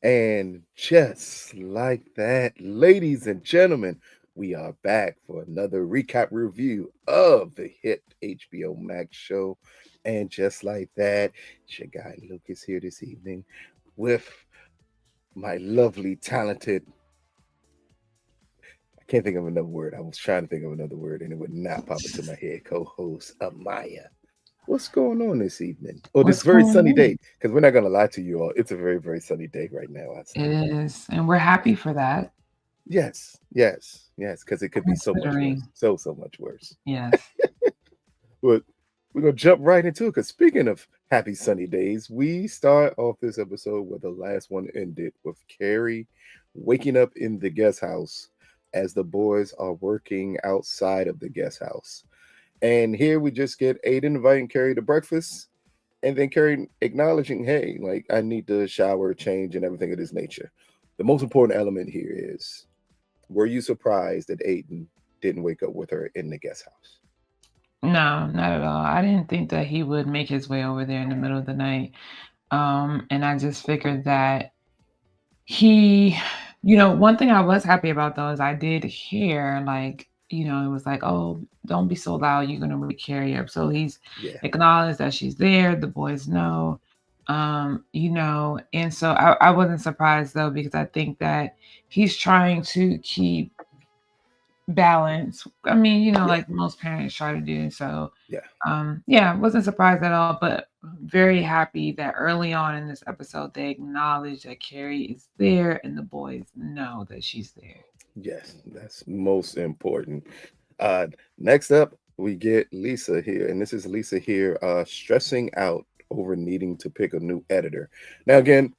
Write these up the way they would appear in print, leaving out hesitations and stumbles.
And just like that, ladies and gentlemen, we are back for another recap review of the hit HBO Max show. And just like that, it's your guy Luke is here this evening with my lovely, talented, I can't think of another word. I was trying to think of another word and it would not pop into my head. Co-host Amaya. What's going on this evening? Or this What's very going sunny on? day? Because we're not going to lie to you all. It's a very, very sunny day right now It outside. is, and we're happy for that. Yes, because it could be so much worse. Considering, So much worse. yes, But we're going to jump right into it because speaking of happy sunny days, we start off this episode where the last one ended with Carrie waking up in the guest house as the boys are working outside of the guest house. And here we just get Aidan inviting Carrie to breakfast and then Carrie acknowledging, hey, like I need to shower, change, and everything of this nature. The most important element here is were you surprised that Aiden didn't wake up with her in the guest house? no, not at all. I didn't think that he would make his way over there in the middle of the night. And I just figured that he, one thing I was happy about though is I did hear like, it was like, oh, don't be so loud, you're gonna wake Carrie up. So he's Yeah. acknowledged that she's there, the boys know. And so I wasn't surprised though, because I think that he's trying to keep balance. I mean, Yeah. like most parents try to do. So Yeah. yeah, wasn't surprised at all, but very happy that early on in this episode they acknowledge that Carrie is there and the boys know that she's there. Yes. That's most important. Uh Next up we get Lisa here, and this is Lisa here stressing out over needing to pick a new editor. Now again,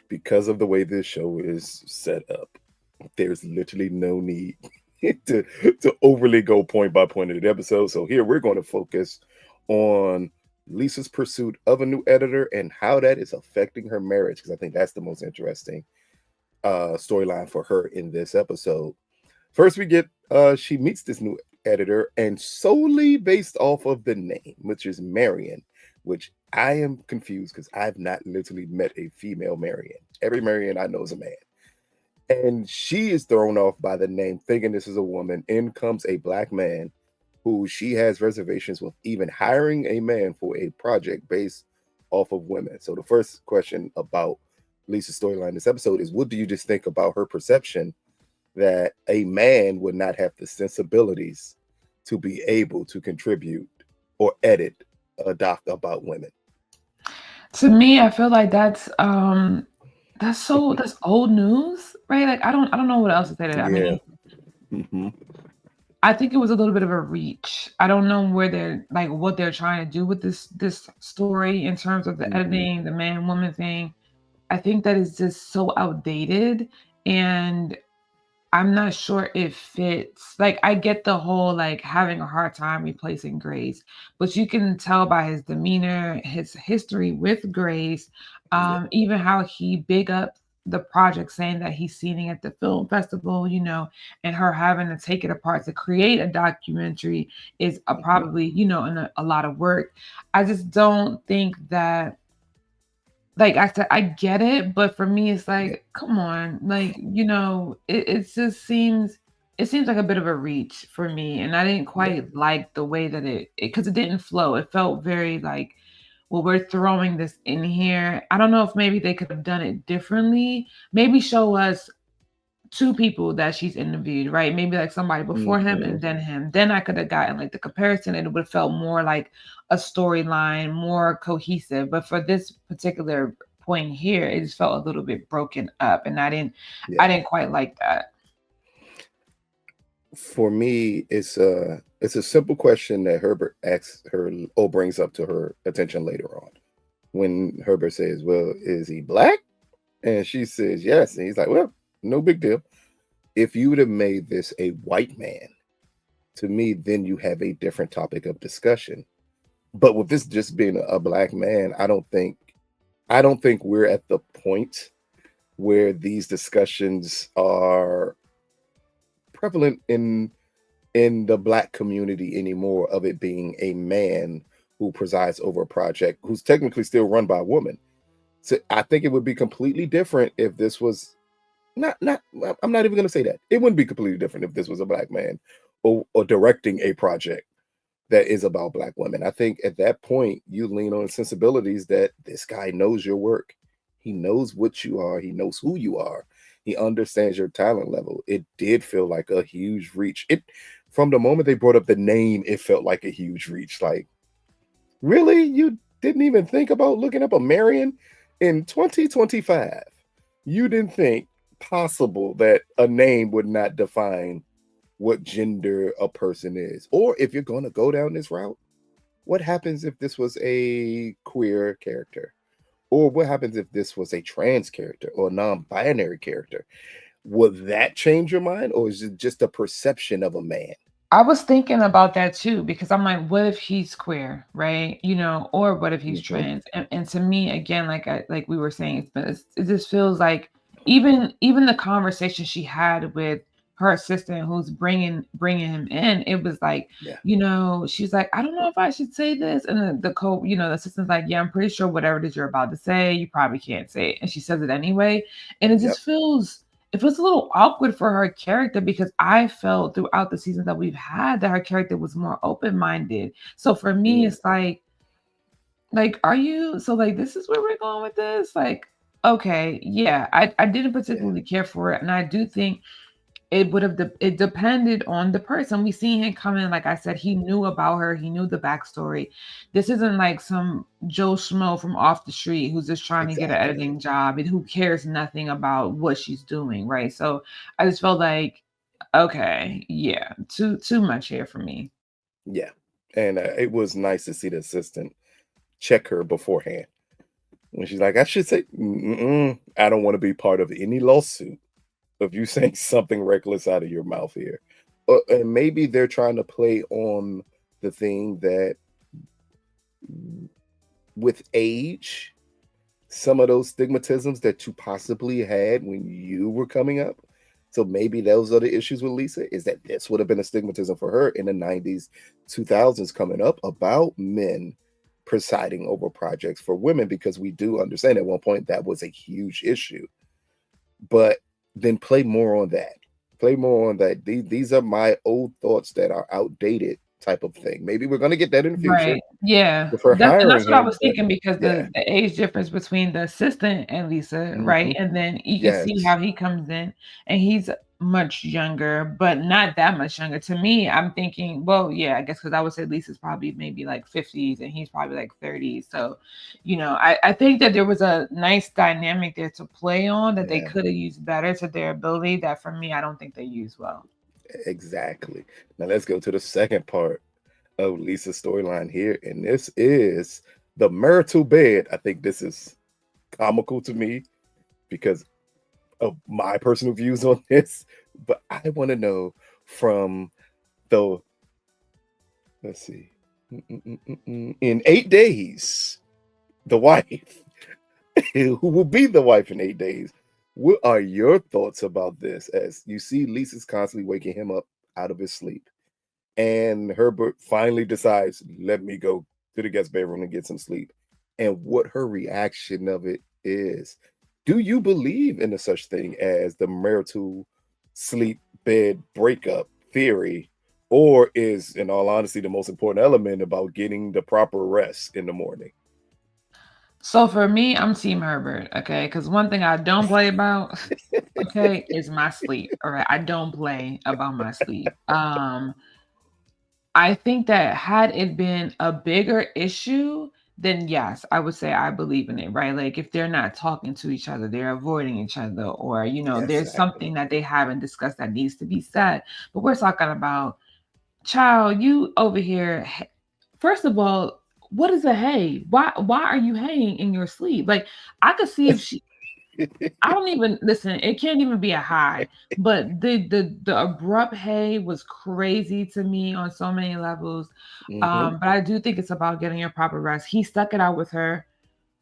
because of the way this show is set up, there's literally no need to overly go point by point in the episode. So here we're going to focus on Lisa's pursuit of a new editor and how that is affecting her marriage, because I think that's the most interesting storyline for her in this episode. First, we get she meets this new editor, and solely based off of the name, which is Marion, which I am confused because I've not literally met a female Marion. Every Marion I know is a man. And she is thrown off by the name, thinking this is a woman. In comes a black man who she has reservations with even hiring a man for a project based off of women. So the first question about Lisa's storyline this episode is what do you just think about her perception that a man would not have the sensibilities to be able to contribute or edit a doc about women? To me, I feel like that's old news, right? Like I don't know what else to say to that. I Yeah. mean, Hmm. I think it was a little bit of a reach. I don't know where they're like what they're trying to do with this story in terms of the Hmm. editing, the man woman thing. I think that is just so outdated, and I'm not sure it fits. Like I get the whole like having a hard time replacing Grace, but you can tell by his demeanor, his history with Grace, Yeah. even how he big up the project, saying that he's seen it at the film festival, and her having to take it apart to create a documentary is Hmm. probably, a lot of work. I just don't think that, like I said, I get it, but for me, it's Yeah. like, come on, like it just seems like a bit of a reach for me, and I didn't Yeah. quite like the way that because it didn't flow. It felt very like, well, we're throwing this in here. I don't know if maybe they could have done it differently. Maybe show us two people that she's interviewed, right? Maybe like somebody before him Hmm. and then him. Then I could have gotten like the comparison and it would have felt more like a storyline, more cohesive. But for this particular point here, it just felt a little bit broken up and Yeah. I didn't quite like that. For me, it's a simple question that Herbert asks her or brings up to her attention later on. When Herbert says, "Well, is he black?" and she says, "Yes," and he's like, "Well, no big deal. If you would have made this a white man, to me, then you have a different topic of discussion. But with this just being a black man, I don't think we're at the point where these discussions are prevalent in the black community anymore of it being a man who presides over a project who's technically still run by a woman. So I think it would be completely different if this was not I'm not even gonna say that. It wouldn't be completely different if this was a black man or directing a project that is about black women. I think at that point you lean on sensibilities that this guy knows your work. He knows what you are, he knows who you are. He understands your talent level. It did feel like a huge reach. It from the moment they brought up the name, it felt like a huge reach. Like, really? You didn't even think about looking up a Marion in 2025? You didn't think possible that a name would not define what gender a person is? Or if you're going to go down this route, what happens if this was a queer character? Or what happens if this was a trans character or a non binary character? Would that change your mind? Or is it just a perception of a man? I was thinking about that too because I'm like, what if he's queer, right? Or what if he's Hmm. trans? And to me, again, like we were saying, it just feels like even the conversation she had with her assistant, who's bringing him in, it was like, Yeah. she's like, I don't know if I should say this, and the assistant's like, yeah, I'm pretty sure whatever it is you're about to say, you probably can't say it, and she says it anyway, and it Yep. just feels it was a little awkward for her character because I felt throughout the seasons that we've had that her character was more open-minded. So for me, Mm, it's like, are you so like this is where we're going with this? Like, okay, yeah, I didn't yeah. particularly care for it. And I do think it depended on the person. We seen him come in, like I said, he knew about her, he knew the backstory. This isn't like some Joe Schmo from off the street who's just trying to get an Exactly. editing job and who cares nothing about what she's doing, right? So I just felt like, okay, yeah, too much here for me. Yeah. And it was nice to see the assistant check her beforehand when she's like, I should say, "Mm-mm, I don't want to be part of any lawsuit of you saying something reckless out of your mouth here." And maybe they're trying to play on the thing that with age, some of those stigmatisms that you possibly had when you were coming up. So maybe those are the issues with Lisa is that this would have been a stigmatism for her in the 90s, 2000s coming up about men presiding over projects for women because we do understand at one point that was a huge issue. But then play more on that. Play more on that. These are my old thoughts that are outdated type of thing. Maybe we're going to get that in the future Right. Yeah. with her That's hiring what I him, was but thinking because yeah. the age difference between the assistant and Lisa, right? Hmm. And then you can see Yes. how he comes in and he's much younger, but not that much younger. To me, I'm thinking, well, yeah, I guess because I would say Lisa's probably maybe like 50s and he's probably like 30s. So, I think that there was a nice dynamic there to play on that they Yeah. could have used better to their ability that for me, I don't think they used well. Exactly. Now let's go to the second part of Lisa's storyline here, and this is the marital bed. I think this is comical to me because of my personal views on this, but I want to know from the let's see, in 8 days, the wife who will be the wife in 8 days. What are your thoughts about this? As you see, Lisa's constantly waking him up out of his sleep. And Herbert finally decides, let me go to the guest bedroom and get some sleep. And what her reaction of it is. Do you believe in a such thing as the marital sleep bed breakup theory? Or is, in all honesty, the most important element about getting the proper rest in the morning? So for me, I'm Team Herbert, okay? Because one thing I don't play about, okay, is my sleep. All right. I don't play about my sleep. I think that had it been a bigger issue, then yes, I would say I believe in it, right? Like if they're not talking to each other, they're avoiding each other, or there's Exactly. something that they haven't discussed that needs to be said. But we're talking about, child, you over here. First of all, what is a hey? Why are you haying in your sleep? Like I could see if she I don't even listen, it can't even be a high, but the abrupt hey was crazy to me on so many levels. Hmm. But I do think it's about getting your proper rest. He stuck it out with her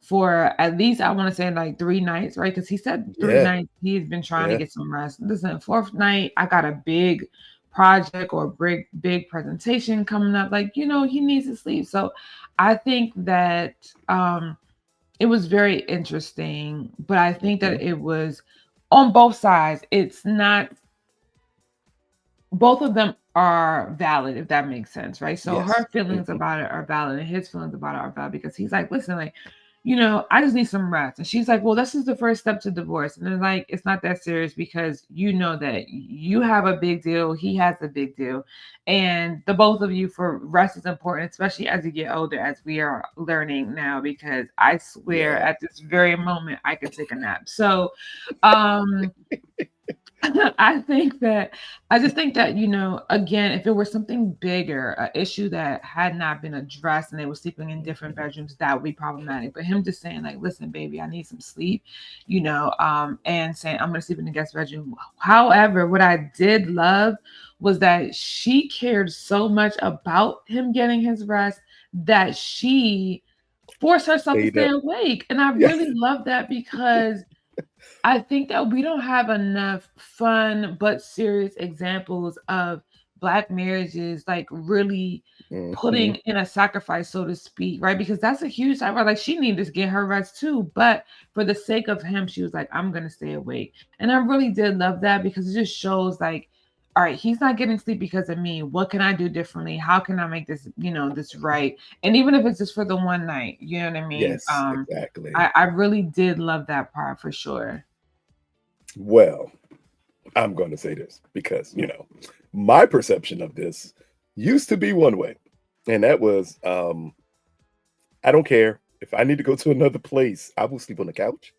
for at least I want to say like 3 nights, right? Because he said three Yeah. nights he's been trying to Yeah. get some rest. Listen, fourth night, I got a big project or big presentation coming up. Like, he needs to sleep. So I think that it was very interesting, but I think Mhm. that it was on both sides. It's not, both of them are valid, if that makes sense, right? So Yes. her feelings Mhm. about it are valid, and his feelings about it are valid, because he's like, listen, like, I just need some rest. And she's like, well, this is the first step to divorce. And then, like, it's not that serious, because you know that you have a big deal, he has a big deal. And the both of you, for rest is important, especially as you get older, as we are learning now, because I swear Yeah. at this very moment I could take a nap. So um I think that I just think that, again, if it were something bigger, an issue that had not been addressed and they were sleeping in different Mhm. bedrooms, that would be problematic. But him just saying, like, listen, baby, I need some sleep, and saying, I'm gonna sleep in the guest bedroom. However, what I did love was that she cared so much about him getting his rest that she forced herself to Stayed stay up. awake. And I Yeah. really love that, because I think that we don't have enough fun but serious examples of Black marriages, like, really Mhm. putting in a sacrifice, so to speak, right? Because that's a huge sacrifice. Like, she needed to get her rest too, but for the sake of him, she was like, I'm gonna stay awake. And I really did love that, because it just shows, like, all right, he's not getting sleep because of me. What can I do differently? How can I make this right? And even if it's just for the one night, you know what I mean? Yes, exactly. I really did love that part for sure. Well, I'm going to say this because, my perception of this used to be one way. And that was, I don't care. If I need to go to another place, I will sleep on the couch.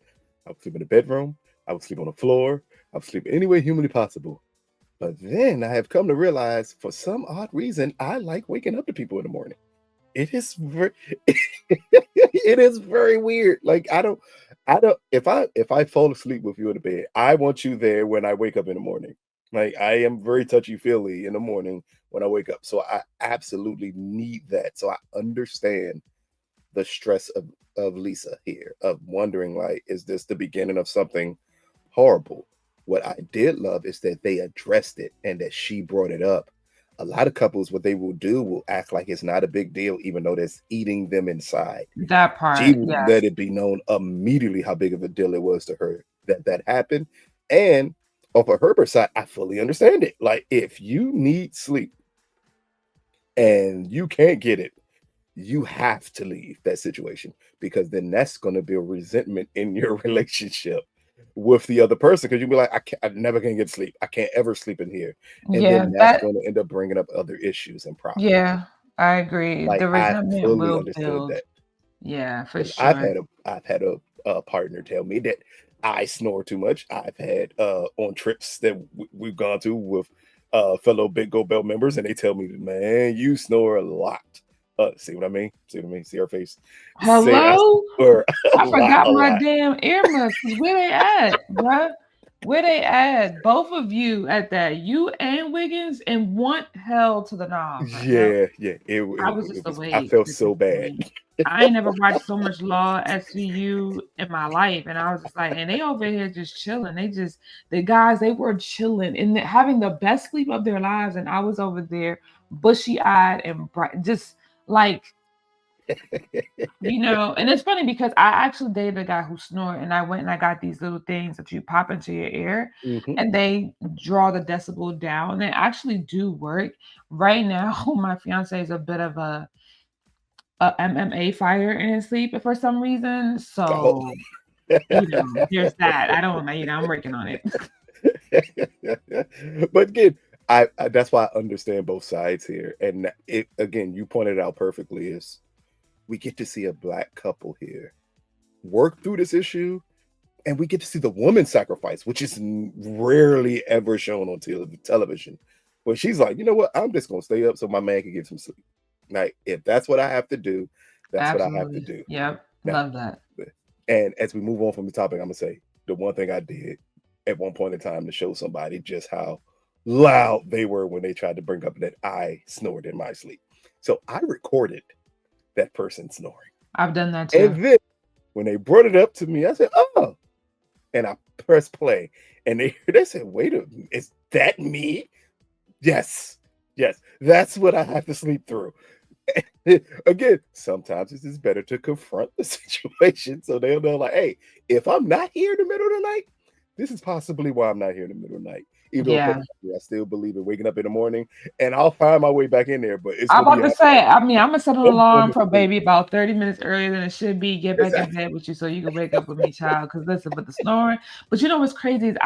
I will sleep in the bedroom. I will sleep on the floor. I will sleep any way humanly possible. But then I have come to realize, for some odd reason, I like waking up to people in the morning. It is very, it is very weird. Like, I don't. If I fall asleep with you in the bed, I want you there when I wake up in the morning. Like, I am very touchy feely in the morning when I wake up, so I absolutely need that. So I understand the stress of Lisa here, of wondering, like, is this the beginning of something horrible? What I did love is that they addressed it and that she brought it up. A lot of couples, what they will do, will act like it's not a big deal, even though that's eating them inside. That She part, will let yes. it be known immediately how big of a deal it was to her that that happened. And off of her side, I fully understand it. Like, if you need sleep and you can't get it, you have to leave that situation, because then that's going to build resentment in your relationship with the other person, because you'll be like, I never can get sleep. I can't ever sleep in here. And Yeah, then that's that going to end up bringing up other issues and problems. yeah, I agree. Like, The I resentment fully will understood build. that, Yeah, for because I've sure. had a partner tell me that I snore too much. I've had on trips that we've gone to with fellow Big Go Bell members, and they tell me, man, you snore a lot. See what I mean? See what I mean? See her face? Say I Hello? snore a I lot, forgot a my lot. damn earmuffs. 'Cause where they at, bruh? Where they at? Both of you at that. You and Wiggins, and want hell to the nah, bruh. Yep. Yeah, yeah. I was It just was. I awake felt at so this bad. point. I ain't never watched so much Law SVU in my life, and I was just like, and they over here just chilling. The guys, they were chilling and having the best sleep of their lives, and I was over there bushy eyed and bright, just like, and it's funny because I actually dated a guy who snored, and I went and I got these little things that you pop into your ear, Mhm. and they draw the decibel down. They actually do work. Right now, my fiance is a bit of a MMA fighter in his sleep for some reason. Oh. So, there's that. I don't know, I'm working on it. But again, I that's why I understand both sides here. And it again, you pointed out perfectly, is we get to see a black couple here work through this issue, and we get to see the woman sacrifice, which is rarely ever shown on television. Where she's like, you know what, I'm just gonna stay up so my man can get some sleep. Like, if that's what I have to do, that's what I have to Absolutely. do. Yep. Now, Love that. and as we move on from the topic, I'm gonna say the one thing I did at one point in time to show somebody just how loud they were when they tried to bring up that I snored in my sleep. So I recorded that person snoring. I've done that too. And then when they brought it up to me, I said, oh, and I pressed play. And they said, wait a minute, is that me? Yes. Yes. That's what I have to sleep through. Again, sometimes it's just better to confront the situation so they'll know, like, hey, if I'm not here in the middle of the night, this is possibly why I'm not here in the middle of the night. Even though Yeah. personally, I still believe in waking up in the morning, and I'll find my way back in there, but it's I'm gonna be about to after say, I mean, Imma set an some form alarm of for sleep. baby about 30 minutes earlier than it should be, get back in Exactly. bed with you so you can wake up with me, child. Cause listen, but the snoring, but you know what's crazy is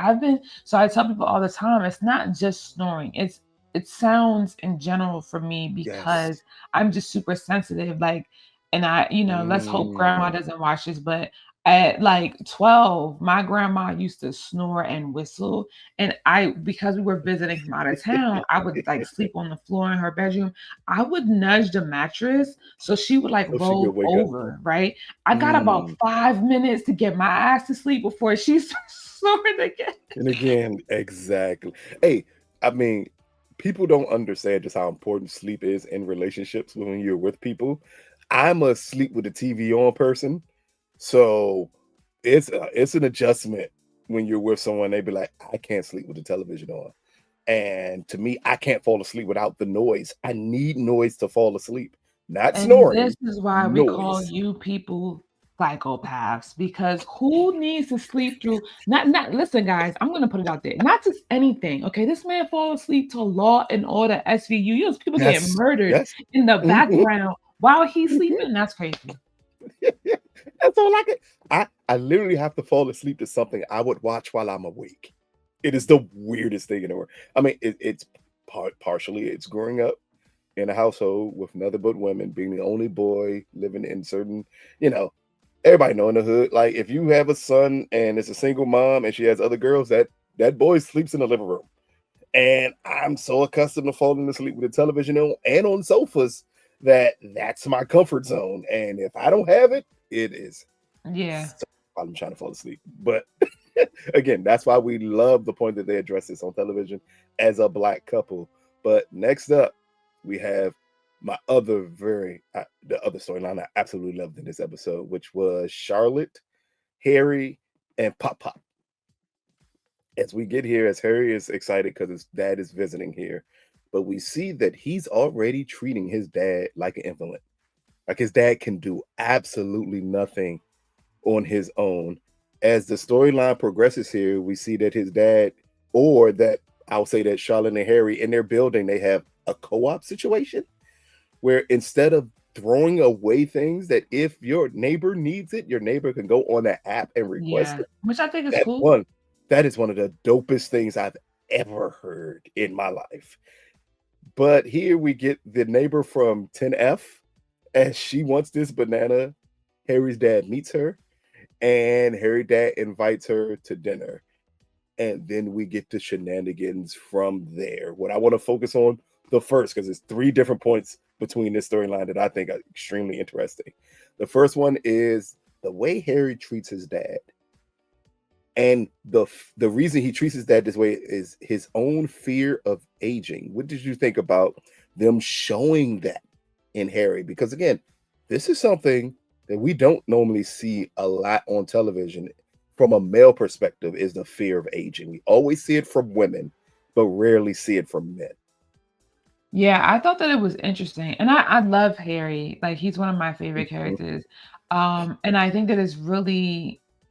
so I tell people all the time, it's not just snoring, it sounds in general for me Yes. because I'm just super sensitive, like, and let's hope grandma Mm. doesn't watch this, but at, like, 12, my grandma used to snore and whistle, and because we were visiting from out of town, I would, like, sleep on the floor in her bedroom. I would nudge the mattress so she would like So she could roll wake up. over, right? I got about Mm. 5 minutes to get my ass to sleep before she starts snoring again. And again, exactly. Hey, I mean, people don't understand just how important sleep is in relationships when you're with people. I'm a sleep with the TV on person, so it's an adjustment when you're with someone. They be like, I can't sleep with the television on, and to me, I can't fall asleep without the noise. I need noise to fall asleep, not And this snoring, is why we call noise. you people psychopaths because who needs to sleep through not listen guys, I'm gonna put it out there. Not just anything. Okay, this man fall asleep to Law and Order SVU. You know, people getting Yes, murdered yes. in the Mhm, background while he's mhm. sleeping. That's crazy. That's all I can. I literally have to fall asleep to something I would watch while I'm awake. It is the weirdest thing in the world. I mean, it's partially it's growing up in a household with nothing but women, being the only boy living in certain, you know, everybody know in the hood. Like if you have a son and it's a single mom and she has other girls, that boy sleeps in the living room. And I'm so accustomed to falling asleep with the television on and on sofas that that's my comfort zone. And if I don't have it, it is Yeah. so I'm trying to fall asleep. But again, that's why we love the point that they address this on television as a black couple. But next up, we have my other the other storyline I absolutely loved in this episode, which was Charlotte, Harry, and Pop Pop. As we get here, as Harry is excited because his dad is visiting here, but we see that he's already treating his dad like an invalid. Like his dad can do absolutely nothing on his own. As the storyline progresses here, we see that his dad, or that I'll say that Charlotte and Harry in their building, they have a co op situation where instead of throwing away things that if your neighbor needs it, your neighbor can go on that app and request Yeah. it. Which I think is That cool. one, that is one of the dopest things I've ever heard in my life. But here we get the neighbor from 10F as she wants this banana. Harry's dad meets her and Harry dad invites her to dinner. And then we get the shenanigans from there. What I want to focus on the first, because there's three different points between this storyline that I think are extremely interesting. The first one is the way Harry treats his dad. And the reason he treats his dad this way is his own fear of aging. What did you think about them showing that in Harry? Because again, this is something that we don't normally see a lot on television from a male perspective is the fear of aging. We always see it from women, but rarely see it from men. Yeah, I thought that it was interesting, and I love Harry, like, he's one of my favorite Mhm, characters, and I think that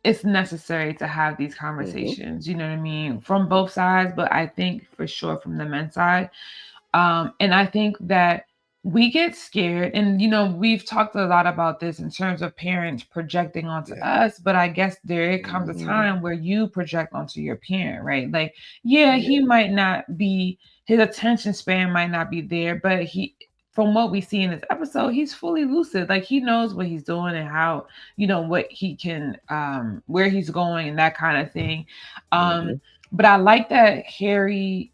it's necessary to have these mhm. conversations, you know what I mean, from both sides, but I think for sure from the men's side. And I think that we get scared, and we've talked a lot about this in terms of parents projecting onto Yeah. us, but I guess there comes a Mhm. time where you project onto your parent, right? Like, yeah, Yeah. he might not be, his attention span might not be there, but from what we see in this episode, he's fully lucid. Like he knows what he's doing and how, what he can, where he's going and that kind of thing. Um, Mhm. but I like that Harry,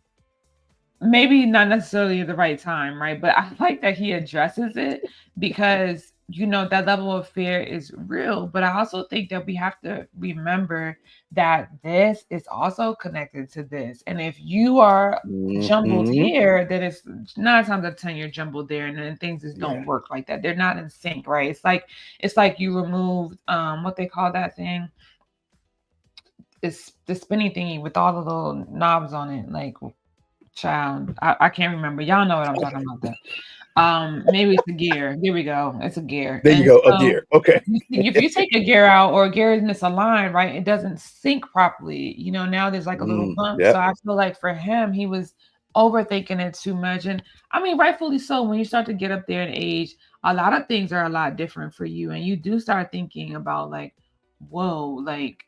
maybe not necessarily at the right time, right? But I like that he addresses it because that level of fear is real. But I also think that we have to remember that this is also connected to this. And if you are jumbled Mhm. here, then it's 9 times out of 10 you're jumbled there, and then things just Yeah. don't work like that. They're not in sync, right? It's like you removed what they call that thing. It's the spinny thingy with all the little knobs on it, like child. I can't remember. Y'all know what I'm talking about though. Maybe it's a gear. There we go. It's a gear. There you And go. A so gear. Okay. if you take a gear out or a gear is misaligned, right, it doesn't sync properly. Now there's like a little bump. So Yep. I feel like for him, he was overthinking it too much. And I mean, rightfully so. When you start to get up there in age, a lot of things are a lot different for you. And you do start thinking about like, whoa, like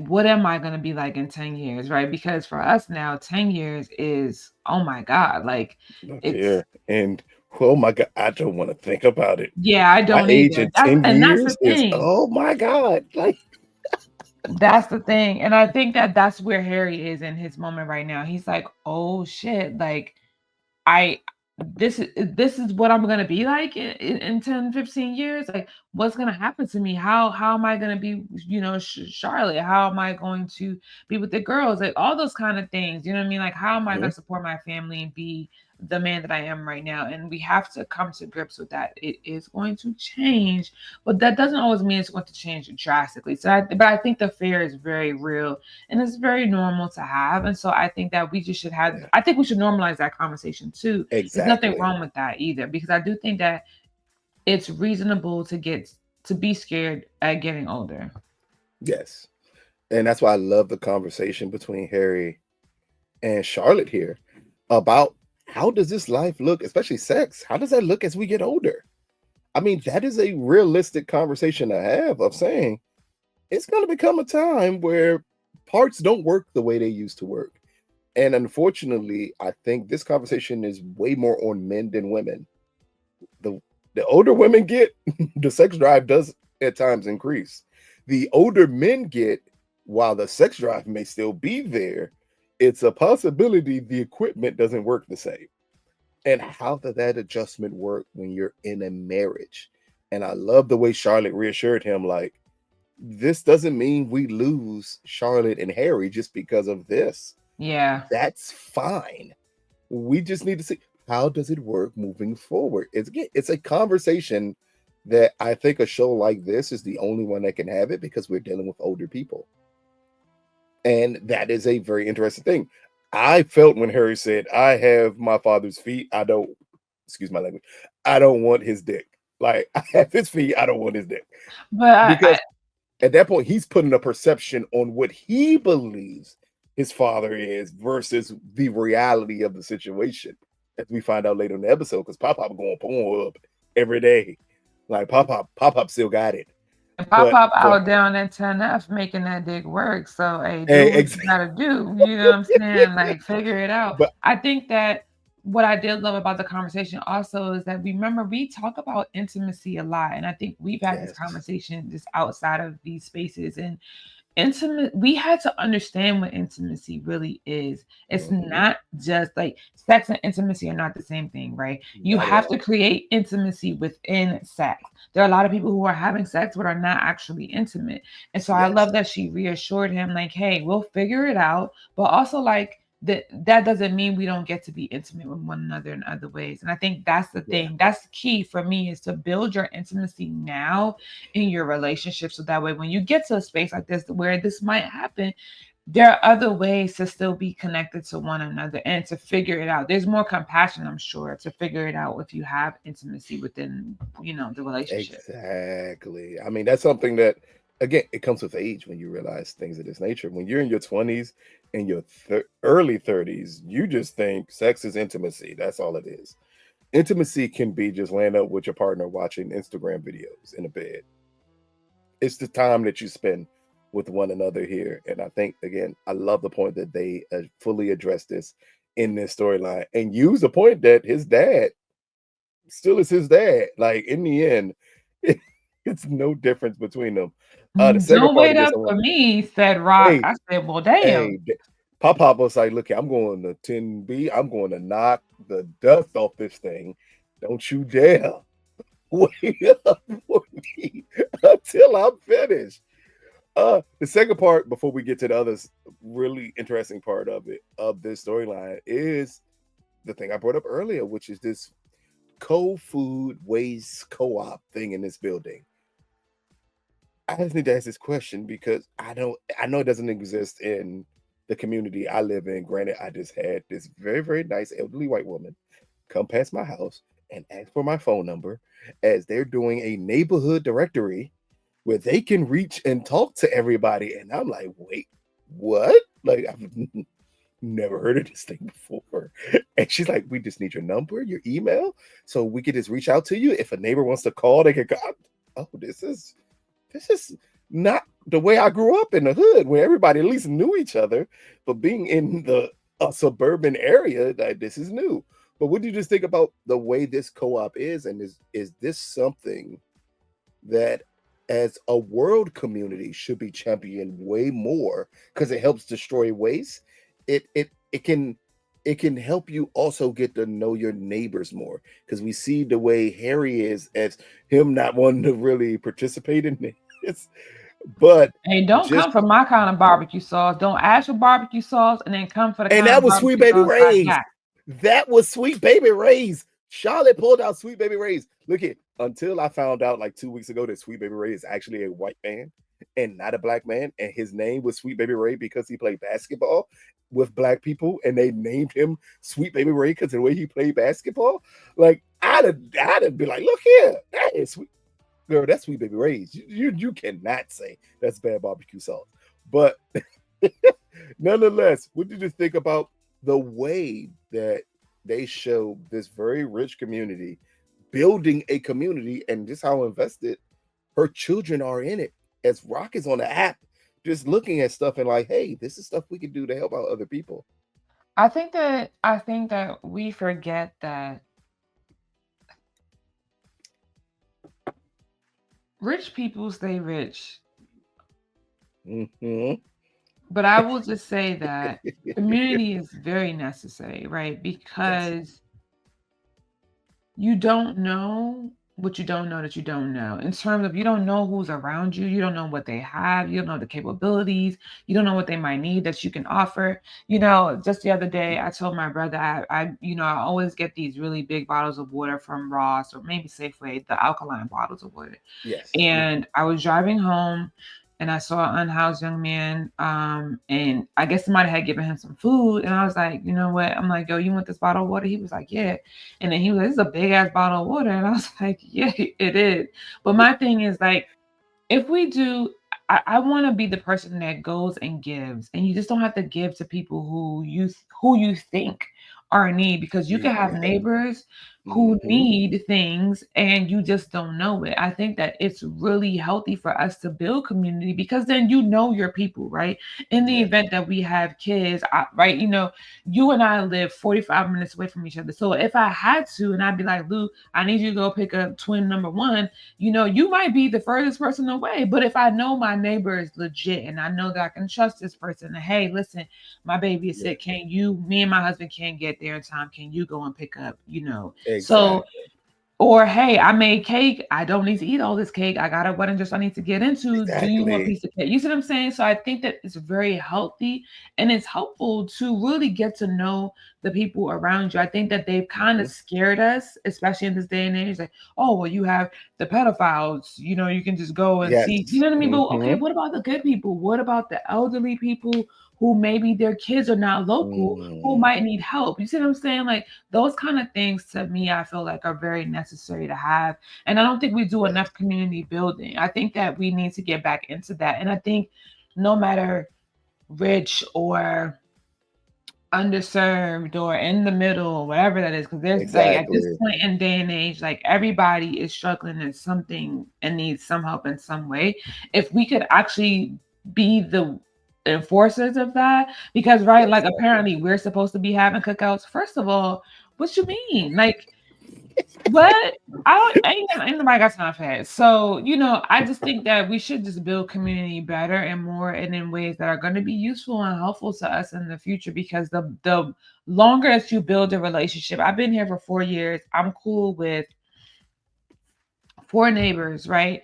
what am I going to be like in 10 years, right? Because for us now 10 years is, oh my god, like Look it's, here. And oh my God, I don't want to think about it. yeah, I My don't age either. in That's 10 and that's the years is, thing. oh my God. Like, That's the thing. And I think that that's where Harry is in his moment right now. He's like, "Oh shit, like I this is what I'm gonna be like in 10, 15 years. Like, what's gonna happen to me? How am I gonna be, Charlotte? How am I going to be with the girls? Like all those kind of things. You know what I mean? Like, how am I mhm, gonna support my family and be the man that I am right now? And we have to come to grips with that. It is going to change, but that doesn't always mean it's going to change drastically. But I think the fear is very real and it's very normal to have. And so I think that we just should have, yeah, I think we should normalize that conversation too. There's nothing exactly. wrong with that either, because I do think that it's reasonable to be scared at getting older. Yes. And that's why I love the conversation between Harry and Charlotte here about how does this life look, especially sex? How does that look as we get older? I mean, that is a realistic conversation to have of saying it's going to become a time where parts don't work the way they used to work. And unfortunately, I think this conversation is way more on men than women. The the older women get, the sex drive does at times increase. The older men get, while the sex drive may still be there, it's a possibility the equipment doesn't work the same. And how does that adjustment work when you're in a marriage? And I love the way Charlotte reassured him, like, this doesn't mean we lose Charlotte and Harry just because of this. Yeah. That's fine. We just need to see how does it work moving forward. It's a conversation that I think a show like this is the only one that can have it because we're dealing with older people. And that is a very interesting thing. I felt when Harry said, I have my father's feet. I don't, excuse my language, I don't want his dick. Like, I have his feet. I don't want his dick. But Because at that point, he's putting a perception on what he believes his father is versus the reality of the situation. As we find out later in the episode, because Pop Pop going porn up every day. Like Pop Pop still got it. Pop But Pop but out down at 10F making that dick work. So hey, do hey, what you gotta do. You know what I'm saying? Like figure it out. but I think that what I did love about the conversation also is that remember we talk about intimacy a lot. And I think we've had this yes. conversation just outside of these spaces. And intimate, we had to understand what intimacy really is. It's Mhm. not just like sex and intimacy are not the same thing, right? You Not at have to all. create intimacy within sex. There are a lot of people who are having sex but are not actually intimate. And so I Yes. love that she reassured him like, hey, we'll figure it out, but also like that doesn't mean we don't get to be intimate with one another in other ways. And I think that's the Yeah. thing, that's the key for me, is to build your intimacy now in your relationship, so that way when you get to a space like this where this might happen, there are other ways to still be connected to one another and to figure it out. There's more compassion, I'm sure, to figure it out if you have intimacy within, the relationship. Exactly. I mean, that's something that, again, it comes with age when you realize things of this nature. When you're in your 20s and your early 30s, you just think sex is intimacy. That's all it is. Intimacy can be just laying up with your partner watching Instagram videos in a bed. It's the time that you spend with one another here. And I think, again, I love the point that they fully address this in this storyline and use the point that his dad still is his dad. Like in the end, it's no difference between them. The second Don't part wait of this, up I want for me, said Rock. hey, I said, well, damn. hey, Pop Pop was like, look, I'm going to 10B. I'm going to knock the dust off this thing. Don't you dare wait up for me until I'm finished. The second part, before we get to the others, really interesting part of it, of this storyline, is the thing I brought up earlier, which is this co-food waste co-op thing in this building. I just need to ask this question because I know it doesn't exist in the community I live in. Granted, I just had this very, very nice elderly white woman come past my house and ask for my phone number, as they're doing a neighborhood directory where they can reach and talk to everybody. And I'm like, wait, what? Like, I've never heard of this thing before. And she's like, we just need your number, your email, so we can just reach out to you. If a neighbor wants to call, they can call. Oh, this is not the way I grew up in the hood, where everybody at least knew each other. But being in the suburban area, like, this is new. But what do you just think about the way this co-op is, and is this something that, as a world community, should be championed way more, because it helps destroy waste? It can help you also get to know your neighbors more, because we see the way Harry is, as him not wanting to really participate in this, but Hey, don't just, come for my kind of barbecue sauce. Don't ask for barbecue sauce and then come for the and kind that of was Sweet barbecue Baby sauce I Ray's. got. That was Sweet Baby Ray's. Charlotte pulled out Sweet Baby Ray's. Look at, until I found out like 2 weeks ago that Sweet Baby Ray is actually a white man and not a black man, and his name was Sweet Baby Ray because he played basketball with black people, and they named him Sweet Baby Ray because of the way he played basketball. Like, I'd have been like, look here, that is sweet. Girl, that's Sweet Baby Ray's. You cannot say that's bad barbecue sauce. But nonetheless, what did you think about the way that they show this very rich community building a community, and just how invested her children are in it? As Rock is on the app, just looking at stuff and like, hey, this is stuff we can do to help out other people. I think that we forget that rich people stay rich. Hmm. But I will just say that community is very necessary, right? Yes. Because you don't know what you don't know that you don't know. In terms of, you don't know who's around you, you don't know what they have, you don't know the capabilities, you don't know what they might need that you can offer. Just the other day, I told my brother, I always get these really big bottles of water from Ross or maybe Safeway, the alkaline bottles of water. Yes. And I was driving home and I saw an unhoused young man. And I guess somebody had given him some food. And I was like, you know what? I'm like, yo, you want this bottle of water? He was like, yeah. And then he was like, this is a big ass bottle of water. And I was like, yeah, it is. But my thing is, like, if we do, I want to be the person that goes and gives, and you just don't have to give to people who you think are in need, because you can have Yeah. neighbors who Hmm. need things and you just don't know it. I think that it's really healthy for us to build community, because then you know your people, right? In the Yeah. event that we have kids, right? You and I live 45 minutes away from each other. So if I had to, and I'd be like, Lou, I need you to go pick up twin number one, you might be the furthest person away. But if I know my neighbor is legit and I know that I can trust this person, and hey, listen, my baby is Yeah. sick. Me and my husband can't get there in time. Can you go and pick up, So, Exactly. or hey, I made cake. I don't need to eat all this cake. I got a wedding dress I need to get into. Do you want a Exactly. piece of cake? You see what I'm saying? So I think that it's very healthy and it's helpful to really get to know the people around you. I think that they've kind of Mhm. scared us, especially in this day and age. Like, oh, well, you have the pedophiles. You can just go and see. You Yes. know what I mean? But okay, Hmm. what about the good people? What about the elderly people who maybe their kids are not local, who Mm. might need help? You see what I'm saying? Like, those kind of things, to me, I feel like are very necessary to have. And I don't think we do Yes. enough community building. I think that we need to get back into that. And I think no matter rich or underserved or in the middle, whatever that is, because there's, like, at this Exactly. point in day and age, like, everybody is struggling at something and needs some help in some way. If we could actually be the enforcers of that, because right, like, Exactly. apparently we're supposed to be having cookouts. First of all, what you mean? Like, what? Ain't nobody got time for that. So, I just think that we should just build community better and more, and in ways that are going to be useful and helpful to us in the future. Because the longer as you build a relationship, I've been here for 4 years. I'm cool with four neighbors, right?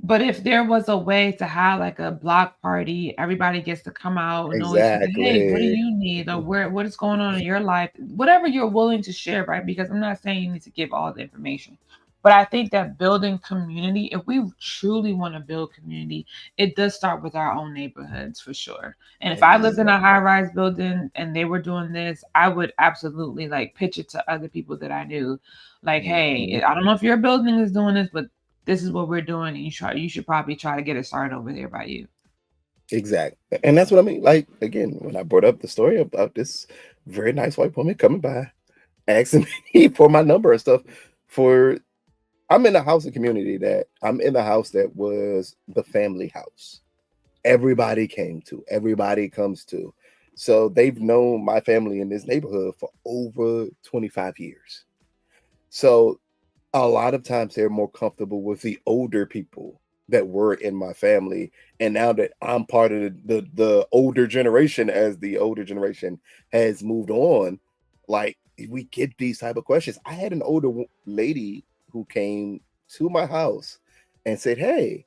But if there was a way to have like a block party, everybody gets to come out and know each other. Hey, what do Exactly. you need, or what is going on in your life? Whatever you're willing to share, right? Because I'm not saying you need to give all the information, But I think that building community, if we truly want to build community, it does start with our own neighborhoods for sure. And if I lived in a Exactly. high rise building and they were doing this, I would absolutely like pitch it to other people that I knew. Like, Mhm. hey, I don't know if your building is doing this, but this is what we're doing. And you should probably try to get it started over there by you. Exactly. And that's what I mean. Like, again, when I brought up the story about this very nice white woman coming by, asking me for my number and stuff, for I'm in a housing community that I'm in the house that was the family house. Everybody came to, everybody comes to. So they've known my family in this neighborhood for over 25 years. So a lot of times they're more comfortable with the older people that were in my family. And now that I'm part of the older generation, as the older generation has moved on, like we get these type of questions. I had an older lady who came to my house and said, "Hey,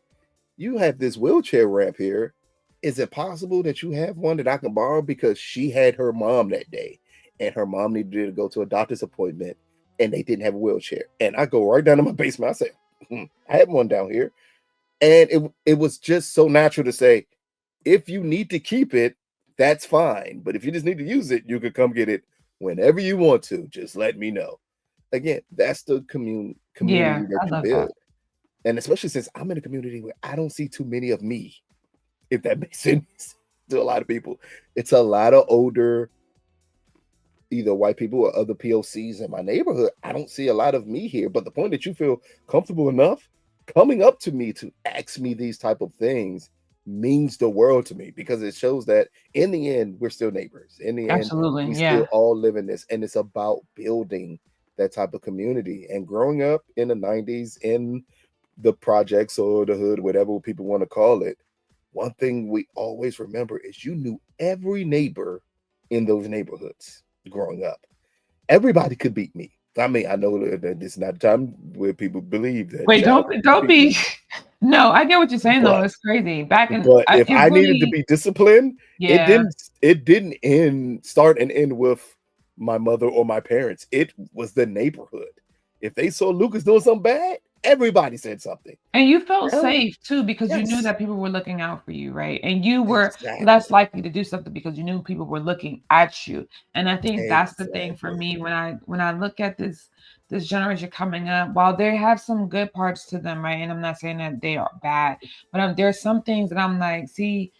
you have this wheelchair ramp here. Is it possible that you have one that I can borrow?" Because she had her mom that day, and her mom needed to go to a doctor's appointment, and they didn't have a wheelchair. And I go right down to my basement. I say, I have one down here. And it was just so natural to say, if you need to keep it, that's fine. But if you just need to use it, you can come get it whenever you want to. Just let me know. Again, that's the Yeah, community that I you love that. build. And especially since I'm in a community where I don't see too many of me, if that makes sense to a lot of people. It's a lot of older, either white people or other POCs in my neighborhood. I don't see a lot of me here. But the point that you feel comfortable enough coming up to me to ask me these type of things means the world to me, because it shows that in the end we're still neighbors. In the end, Absolutely. we Yeah. still all live in this, and it's about building that type of community. And growing up in the 90s in the projects or the hood, whatever people want to call it, one thing we always remember is you knew every neighbor in those neighborhoods growing up. Everybody could beat me. I mean, I know that this is not a time where people believe that Wait, child can don't beat be me, no, I get what you're saying though. but It's crazy. Back in if it I needed to really be disciplined, yeah. it didn't end start and end with my mother or my parents. It was the neighborhood. If they saw Lucas doing something bad, everybody said something. And you felt Now, safe too because you knew yes, that people were looking out for you, right? And you were less exactly, likely to do something because you knew people were looking at you. And I think that's the thing for exactly. me when I look at this generation coming up, while they have some good parts to them, right? And I'm not saying that they are bad, but there's some things that I'm like, see,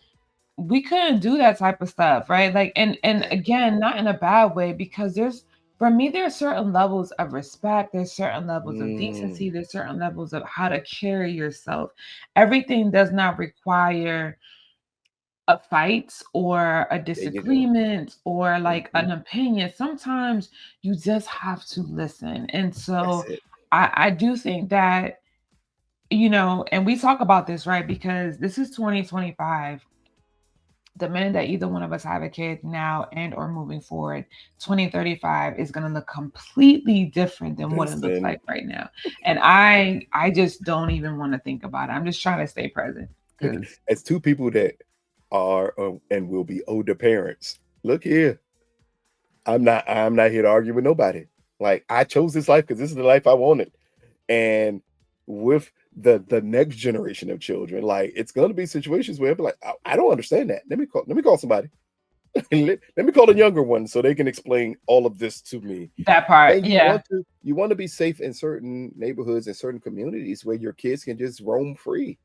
we couldn't do that type of stuff, right? Like, and Exactly. again, not in a bad way, because there's for me, there's certain levels of respect, there's certain levels of Mm, decency, there's certain levels of how to carry yourself. Everything does not require a fight or a there you go. disagreement or like Mhm. an opinion. Sometimes you just have to listen. And That's so it. I do think that, and we talk about this, right? Because this is 2025. The minute that either one of us have a kid now and or moving forward, 2035 is going to look completely different than what it looks Listen, like right now. And I just don't even want to think about it. I'm just trying to stay present because as two people that are and will be older parents, look here, I'm not here to argue with nobody. Like, I chose this life because this is the life I wanted. And with the next generation of children, like, it's gonna be situations where I'm like, I don't understand that. Let me call somebody. Let me call a younger one so they can explain all of this to me. that part, And yeah. you want to be safe in certain neighborhoods and certain communities where your kids can just roam free.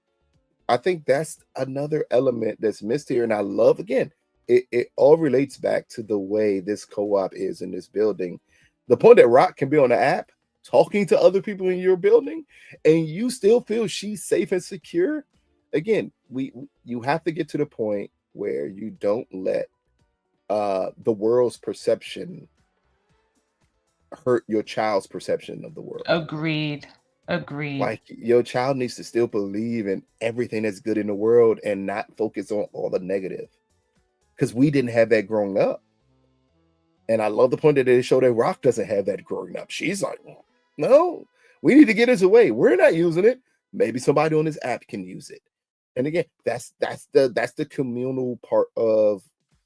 I think that's another element that's missed here. And I love, again, it all relates back to the way this co-op is in this building. The point that Rock can be on the app talking to other people in your building and you still feel she's safe and secure. Again, we you have to get to the point where you don't let the world's perception hurt your child's perception of the world. Agreed. Agreed. Like, your child needs to still believe in everything that's good in the world and not focus on all the negative, because we didn't have that growing up. And I love the point that they show that Rock doesn't have that growing up. She's like, "Well, no, we need to get this away. We're not using it. Maybe somebody on this app can use it." And again, that's the communal part of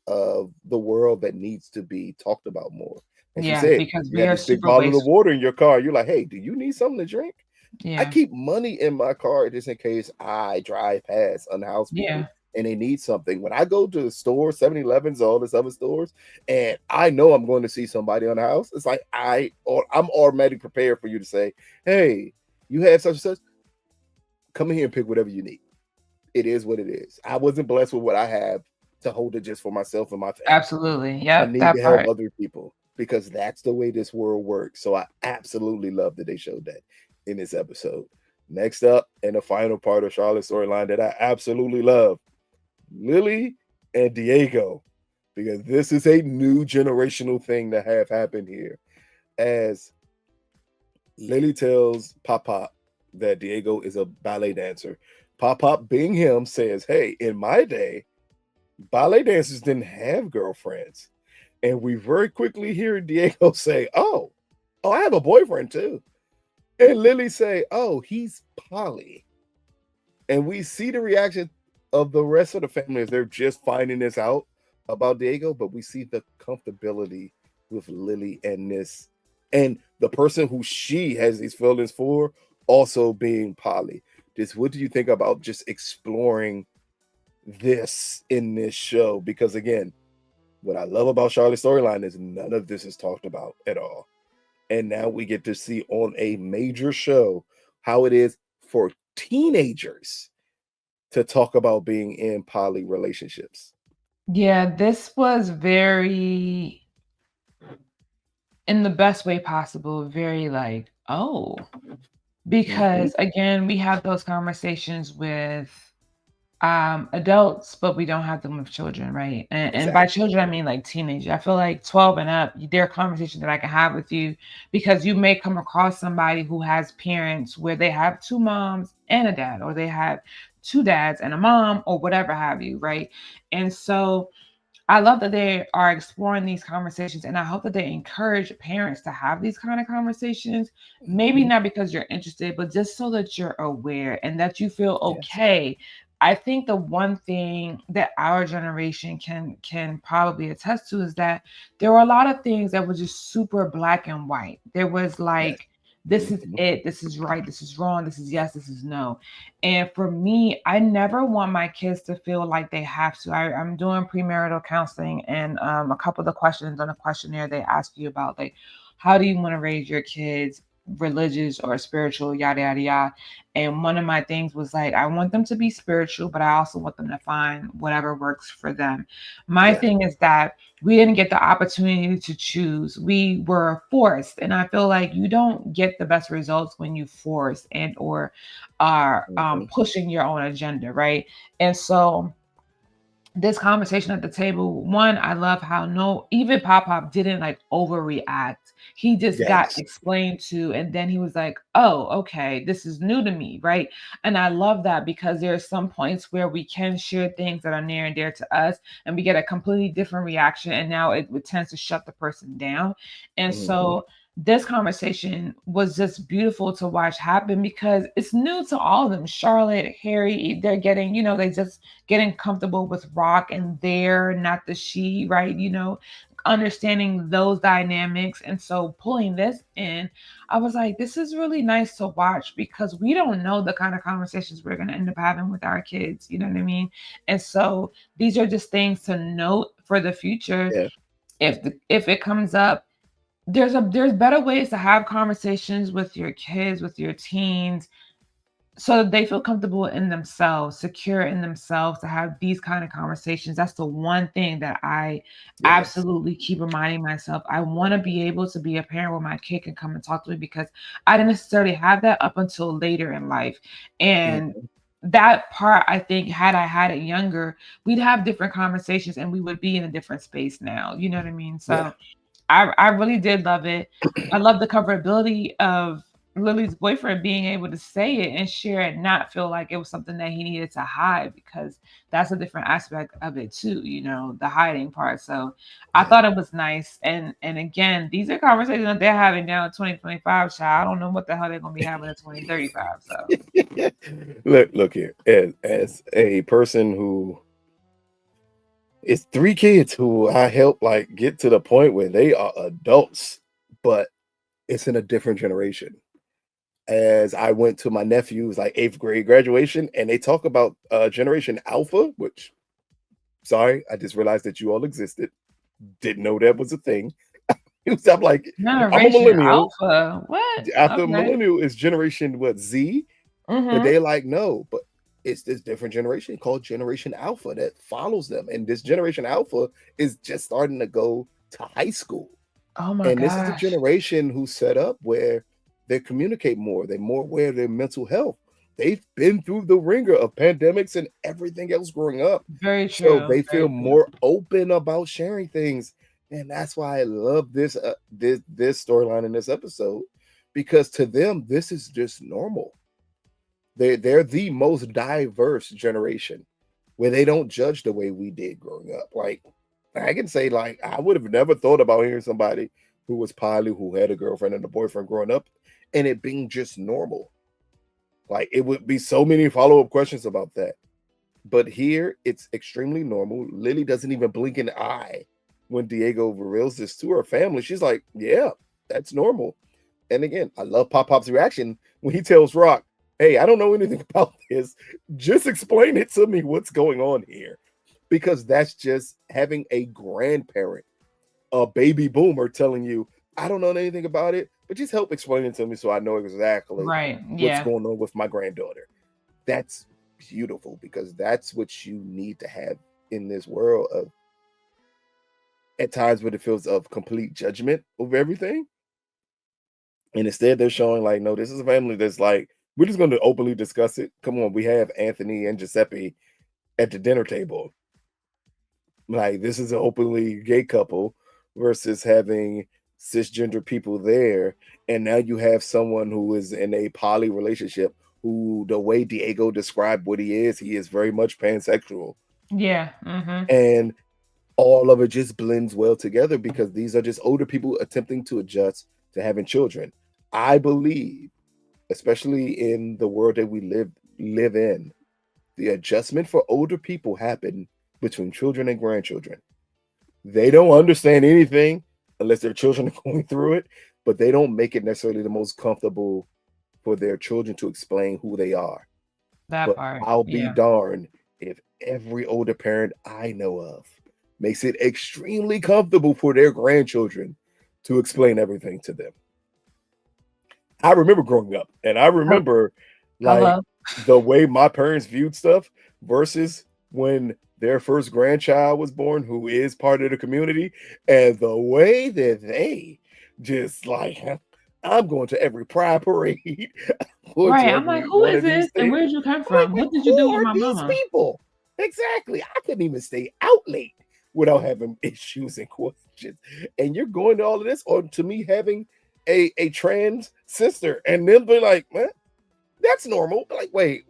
the world that needs to be talked about more. As you Yeah, said, because you we have are this big super bottle of wasteful. water in your car. You're like, "Hey, do you need something to drink?" I Yeah. keep money in my car just in case I drive past unhoused people Yeah. and they need something. When I go to the store, 7-Elevens, all this other stores, and I know I'm going to see somebody on the house, it's like I'm automatically prepared for you to say, "Hey, you have such and such. Come in here and pick whatever you need." It is what it is. I wasn't blessed with what I have to hold it just for myself and my family. Absolutely. I Yep, need that to help part. other people because that's the way this world works. So I absolutely love that they showed that in this episode. Next up, and the final part of Charlotte's storyline that I absolutely love, Lily and Diego, because this is a new generational thing that have happened here. As Lily tells Pop Pop that Diego is a ballet dancer. Pop Pop, being him, says, "Hey, in my day, ballet dancers didn't have girlfriends." And we very quickly hear Diego say, "Oh, I have a boyfriend too." And Lily say, "Oh, he's poly." And we see the reaction of the rest of the family as they're just finding this out about Diego, but we see the comfortability with Lily and this, and the person who she has these feelings for also being poly. Just what do you think about just exploring this in this show? Because again, what I love about Charlotte's storyline is none of this is talked about at all. And now we get to see on a major show how it is for teenagers to talk about being in poly relationships. Yeah, this was very, in the best way possible, very like, oh, Mhm. because again, we have those conversations with adults, but we don't have them with children, right? And by Exactly. children I mean like teenagers. I feel like 12 and up, there are conversations that I can have with you because you may come across somebody who has parents where they have two moms and a dad, or they have two dads and a mom, or whatever have you, right? And so I love that they are exploring these conversations, and I hope that they encourage parents to have these kind of conversations. Maybe Mhm. not because you're interested, but just so that you're aware and that you feel Yes. okay. I think the one thing that our generation can probably attest to is that there were a lot of things that were just super black and white. There was Yes. like, this is Mhm. it, this is right, this is wrong, this is yes, this is no. And for me, I never want my kids to feel like they have to. I'm doing premarital counseling, and a couple of the questions on the questionnaire they ask you about, like, how do you want to raise your kids, religious or spiritual, yada yada yada. And one of my things was like, I want them to be spiritual, but I also want them to find whatever works for them. My Yes. thing is that we didn't get the opportunity to choose. We were forced, and I feel like you don't get the best results when you force and or are Mhm. pushing your own agenda, right? And so this conversation at the table, one, I love how no, even Pop Pop didn't like overreact. He just got Yes. explained to, and then he was like, oh, okay, this is new to me, right? And I love that because there are some points where we can share things that are near and dear to us, and we get a completely different reaction, and now it tends to shut the person down. And Mhm. so this conversation was just beautiful to watch happen because it's new to all of them. Charlotte, Harry, they're getting, they just getting comfortable with Rock and their, not the she, right? Understanding those dynamics. And so pulling this in, I was like, this is really nice to watch because we don't know the kind of conversations we're going to end up having with our kids. You know what I mean? And so these are just things to note for the future. Yeah. If it comes up, there's better ways to have conversations with your kids, with your teens, so they feel comfortable in themselves, secure in themselves to have these kind of conversations. That's the one thing that I Yes. absolutely keep reminding myself. I want to be able to be a parent where my kid can come and talk to me because I didn't necessarily have that up until later in life. And Mhm. that part, I think, had I had it younger, we'd have different conversations and we would be in a different space now. You know what I mean? Yeah. So I really did love it. I love the comfortability of Lily's boyfriend being able to say it and share it, not feel like it was something that he needed to hide, because that's a different aspect of it too, the hiding part. So I Yeah. thought it was nice. And again, these are conversations that they're having now in 2025, child. I don't know what the hell they're gonna be having in 2035. So Look here. As a person who is three kids who I help like get to the point where they are adults, but it's in a different generation. as I went to my nephew's like 8th grade graduation, and they talk about Generation Alpha, which sorry, I just realized that you all existed. Didn't know that was a thing. I'm like, I'm a Generation millennial. Alpha. What? After Okay. millennial is generation what Z, but Mhm. they like no, but it's this different generation called Generation Alpha that follows them, and this Generation Alpha is just starting to go to high school. Oh my And this is a gosh. generation who's set up where they communicate more, they're more aware of their mental health. They've been through the ringer of pandemics and everything else growing up. Very So true. they Very feel true. more open about sharing things. And that's why I love this storyline in this episode, because to them this is just normal. They're the most diverse generation where they don't judge the way we did growing up. Like I can say, like I would have never thought about hearing somebody who was poly, who had a girlfriend and a boyfriend growing up, and it being just normal. Like it would be so many follow up questions about that. But here it's extremely normal. Lily doesn't even blink an eye when Diego reveals this to her family. She's like, "Yeah, that's normal." And again, I love Pop Pop's reaction when he tells Rock, "Hey, I don't know anything about this. Just explain it to me. What's going on here?" Because that's just having a grandparent, a baby boomer, telling you, "I don't know anything about it, but just help explain it to me so I know exactly Right. what's Yeah. going on with my granddaughter." That's beautiful because that's what you need to have in this world of at times when it feels of complete judgment over everything. And instead they're showing like, no, this is a family that's like, we're just going to openly discuss it. Come on, we have Anthony and Giuseppe at the dinner table. Like this is an openly gay couple versus having cisgender people there. And now you have someone who is in a poly relationship who the way Diego described what he is very much pansexual. Yeah. Mhm. And all of it just blends well together because these are just older people attempting to adjust to having children. I believe, especially in the world that we live in, the adjustment for older people happen between children and grandchildren. They don't understand anything unless their children are going through it, but they don't make it necessarily the most comfortable for their children to explain who they are. That But part. I'll be Yeah. darned if every older parent I know of makes it extremely comfortable for their grandchildren to explain everything to them. I remember growing up and I Hel- remember like Hello. the way my parents viewed stuff versus when their first grandchild was born, who is part of the community, and the way that they just like, I'm going to every pride parade, I'm going to Right. I'm like, every who one is of these this and things. where did you come I'm like, from? wait, What did you who do with are my these mama? people? Exactly. I couldn't even stay out late without having issues and questions. And you're going to all of this, or to me having a trans sister, and then be like, man, that's normal. Like, wait,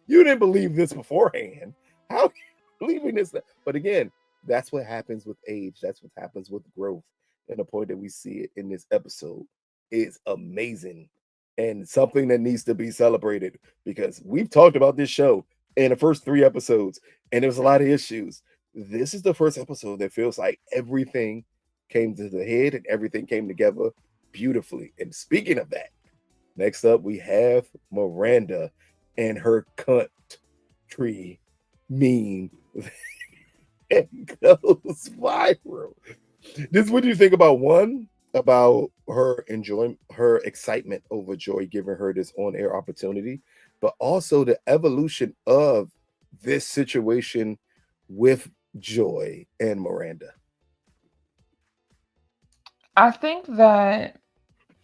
you didn't believe this beforehand. How are you believing this? But again, that's what happens with age. That's what happens with growth. And the point that we see it in this episode is amazing and something that needs to be celebrated because we've talked about this show in the first 3 episodes, and there's a lot of issues. This is the first episode that feels like everything came to the head and everything came together beautifully. And speaking of that, next up, we have Miranda and her cunt tree meme that goes viral. This, what do you think about one? About her enjoying her excitement over Joy giving her this on air opportunity, but also the evolution of this situation with Joy and Miranda. I think that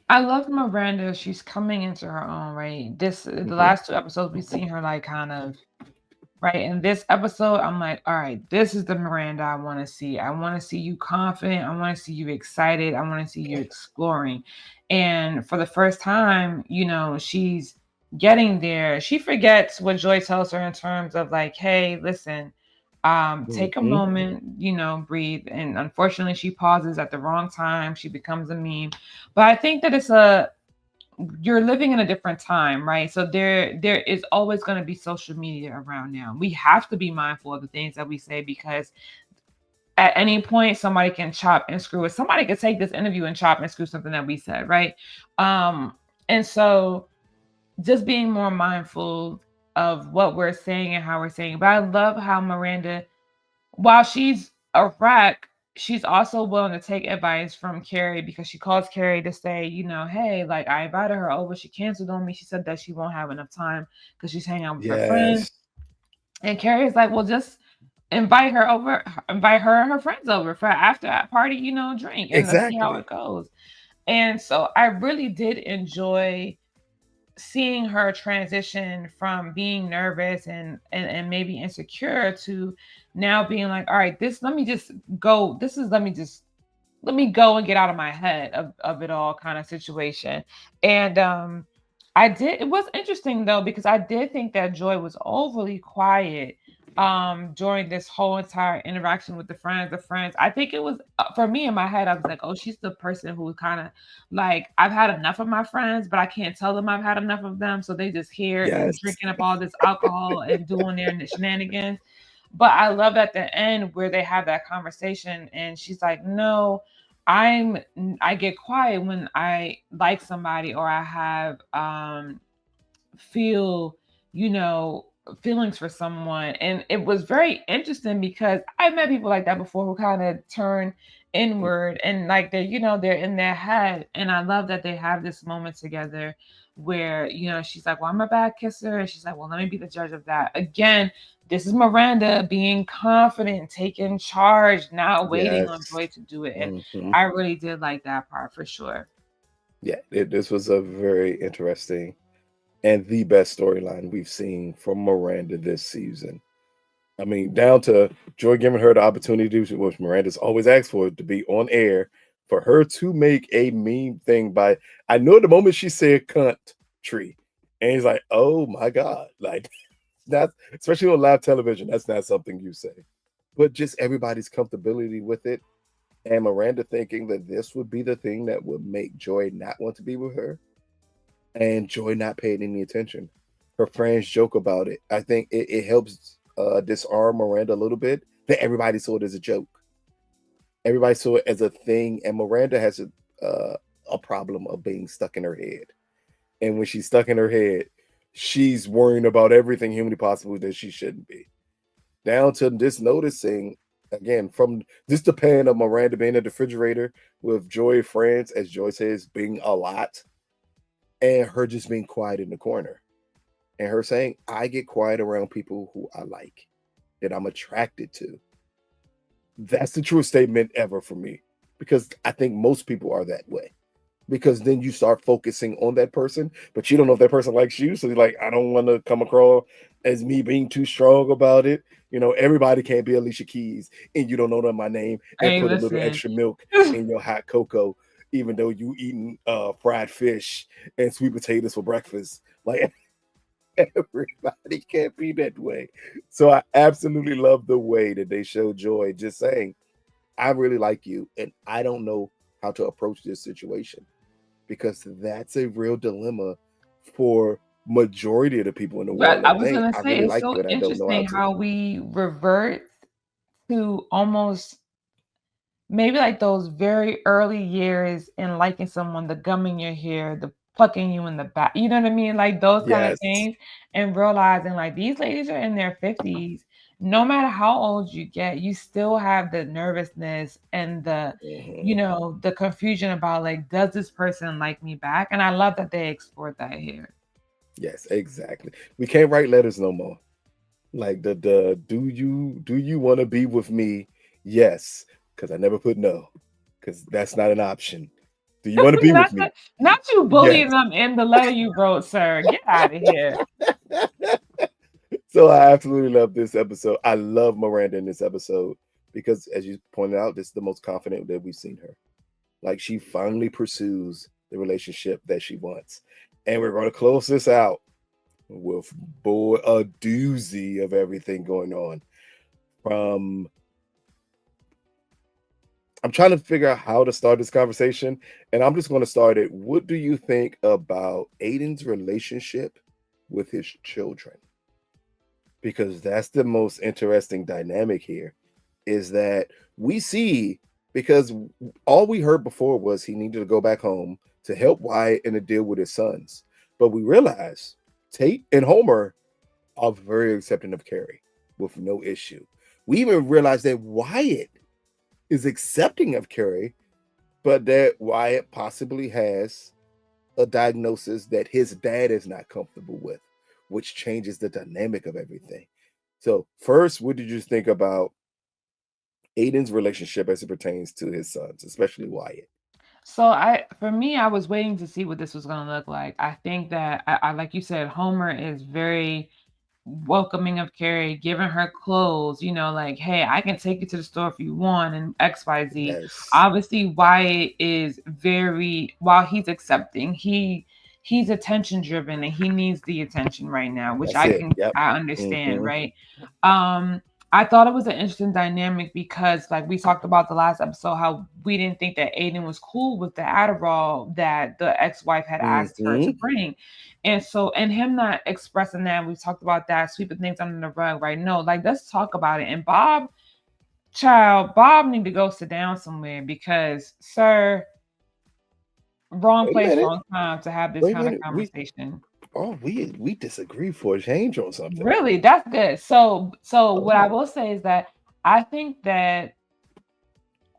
I love Miranda. She's coming into her own, right? The Mhm. last two episodes we've seen her like kind of right. In this episode, I'm like, all right, this is the Miranda I want to see. I want to see you confident. I want to see you excited. I want to see you exploring. And for the first time, she's getting there. She forgets what Joy tells her in terms of like, hey, listen, take a Mhm. moment, breathe. And unfortunately, she pauses at the wrong time. She becomes a meme. But I think that you're living in a different time, right? So there is always going to be social media around now. We have to be mindful of the things that we say because at any point somebody can chop and screw it. Somebody could take this interview and chop and screw something that we said, right? And so just being more mindful of what we're saying and how we're saying it. But I love how Miranda, while she's a wreck, she's also willing to take advice from Carrie, because she calls Carrie to say, hey, like, I invited her over. She canceled on me. She said that she won't have enough time because she's hanging out with her friends. Yes, And Carrie's like, well, just invite her and her friends over for after that party, drink, and let's see how exactly. it goes. And so I really did enjoy seeing her transition from being nervous and maybe insecure to now being like, all right, this let me just go. This is let me go and get out of my head of it all kind of situation. And it was interesting though, because I did think that Joy was overly quiet during this whole entire interaction with the friends. I think it was for me in my head, I was like, oh, she's the person who kind of like, I've had enough of my friends, but I can't tell them I've had enough of them, so they just here Yes, drinking up all this alcohol and doing their shenanigans. But I love at the end where they have that conversation and she's like, no, I'm I get quiet when I like somebody, or I have feel, you know, feelings for someone. And it was very interesting because I've met people like that before who kind of turn inward and like they're in their head. And I love that they have this moment together where, she's like, well, I'm a bad kisser. And she's like, well, let me be the judge of that. Again, this is Miranda being confident, taking charge, not waiting on yes. Joy to do it. And Hmm. I really did like that part for sure. Yeah, this was a very interesting and the best storyline we've seen from Miranda this season. I mean, down to Joy giving her the opportunity, which Miranda's always asked for, to be on air, for her to make a meme thing by, I know the moment she said cunt tree. And he's like, oh my God. Like, that's, especially on live television, that's not something you say. But just everybody's comfortability with it. And Miranda thinking that this would be the thing that would make Joy not want to be with her, and Joy not paying any attention. Her friends joke about it. I think it helps disarm Miranda a little bit that everybody saw it as a joke. Everybody saw it as a thing, and Miranda has a problem of being stuck in her head. And when she's stuck in her head, she's worrying about everything humanly possible that she shouldn't be. Down to just noticing again from just the pan of Miranda being in the refrigerator with Joy friends, as Joy says, being a lot, and her just being quiet in the corner. And her saying, I get quiet around people who I like, that I'm attracted to. That's the truest statement ever for me. Because I think most people are that way. Because then you start focusing on that person, but you don't know if that person likes you. So you're like, I don't want to come across as me being too strong about it. Everybody can't be Alicia Keys and you don't know my name and Hey, put a little listen. extra milk in your hot cocoa, even though you eating fried fish and sweet potatoes for breakfast. Like everybody can't be that way. So I absolutely love the way that they show Joy just saying, I really like you and I don't know how to approach this situation, because that's a real dilemma for majority of the people in the But world I that was think gonna I say really it's like so you and I don't know how interesting to. how we revert to almost maybe like those very early years in liking someone, the gum in your hair, the plucking you in the back, you know what I mean? Like those kind of Yes. things, and realizing like these ladies are in their 50s. No matter how old you get, you still have the nervousness and Hmm. the confusion about like, does this person like me back? And I love that they explored that here. Yes, exactly. We can't write letters no more. Like the do you want to be with me? Yes, because I never put no, because that's not an option. Do you want to be not, with me? not you Yes. bullying them in the letter you wrote, sir. Get out of here. So I absolutely love this episode. I love Miranda in this episode because, as you pointed out, this is the most confident that we've seen her. Like she finally pursues the relationship that she wants. And we're going to close this out with boy a doozy of everything going on. From I'm trying to figure out how to start this conversation, and I'm just going to start it. What do you think about Aiden's relationship with his children? Because that's the most interesting dynamic here, is that we see, because all we heard before was he needed to go back home to help Wyatt in a deal with his sons. But we realize Tate and Homer are very accepting of Carrie with no issue. We even realize that Wyatt is accepting of Carrie, but that Wyatt possibly has a diagnosis that his dad is not comfortable with, which changes the dynamic of everything. So, first, what did you think about Aiden's relationship as it pertains to his sons, especially Wyatt? So for me, I was waiting to see what this was going to look like. I think that like you said, Homer is very welcoming of Carrie, giving her clothes, like, hey, I can take you to the store if you want, and XYZ. Yes, Obviously, Wyatt is while he's accepting, he's attention driven and he needs the attention right now, which that's it. Yep. I understand, Hmm. right? I thought it was an interesting dynamic because, like we talked about the last episode, how we didn't think that Aiden was cool with the Adderall that the ex-wife had asked her to Hmm. bring. And so, and him not expressing that, we talked about that, sweeping things under the rug, right? No, like, let's talk about it. And Bob need to go sit down somewhere because, sir, wrong Wait a place, minute. wrong time to have this Wait a kind of minute. conversation. We disagree for a change on something. Really, that's good. So what I Oh, will say is that I think that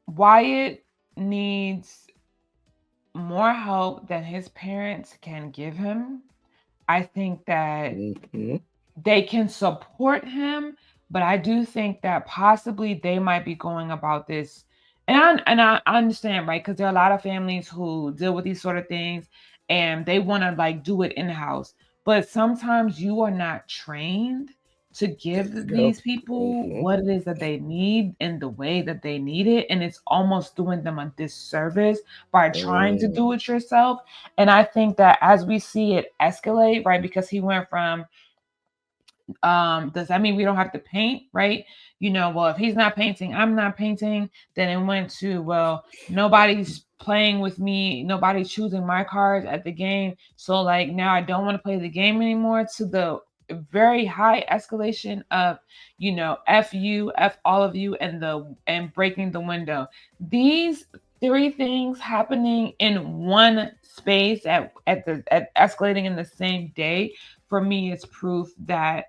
Wyatt needs more help than his parents can give him. I think that hmm, they can support him, but I do think that possibly they might be going about this. And I understand, right? Because there are a lot of families who deal with these sort of things and they want to like do it in house. But sometimes you are not trained to there give you go. these people Hmm. what it is that they need in the way that they need it. And it's almost doing them a disservice by trying to Mm, do it yourself. And I think that as we see it escalate, right? Because he went from does that mean we don't have to paint, right? Well, if he's not painting, I'm not painting. Then it went to, well, nobody's playing with me, nobody's choosing my cards at the game, so like now I don't want to play the game anymore, to the very high escalation of, f you, f all of you, and breaking the window. These three things happening in one space at escalating in the same day, for me, is proof that,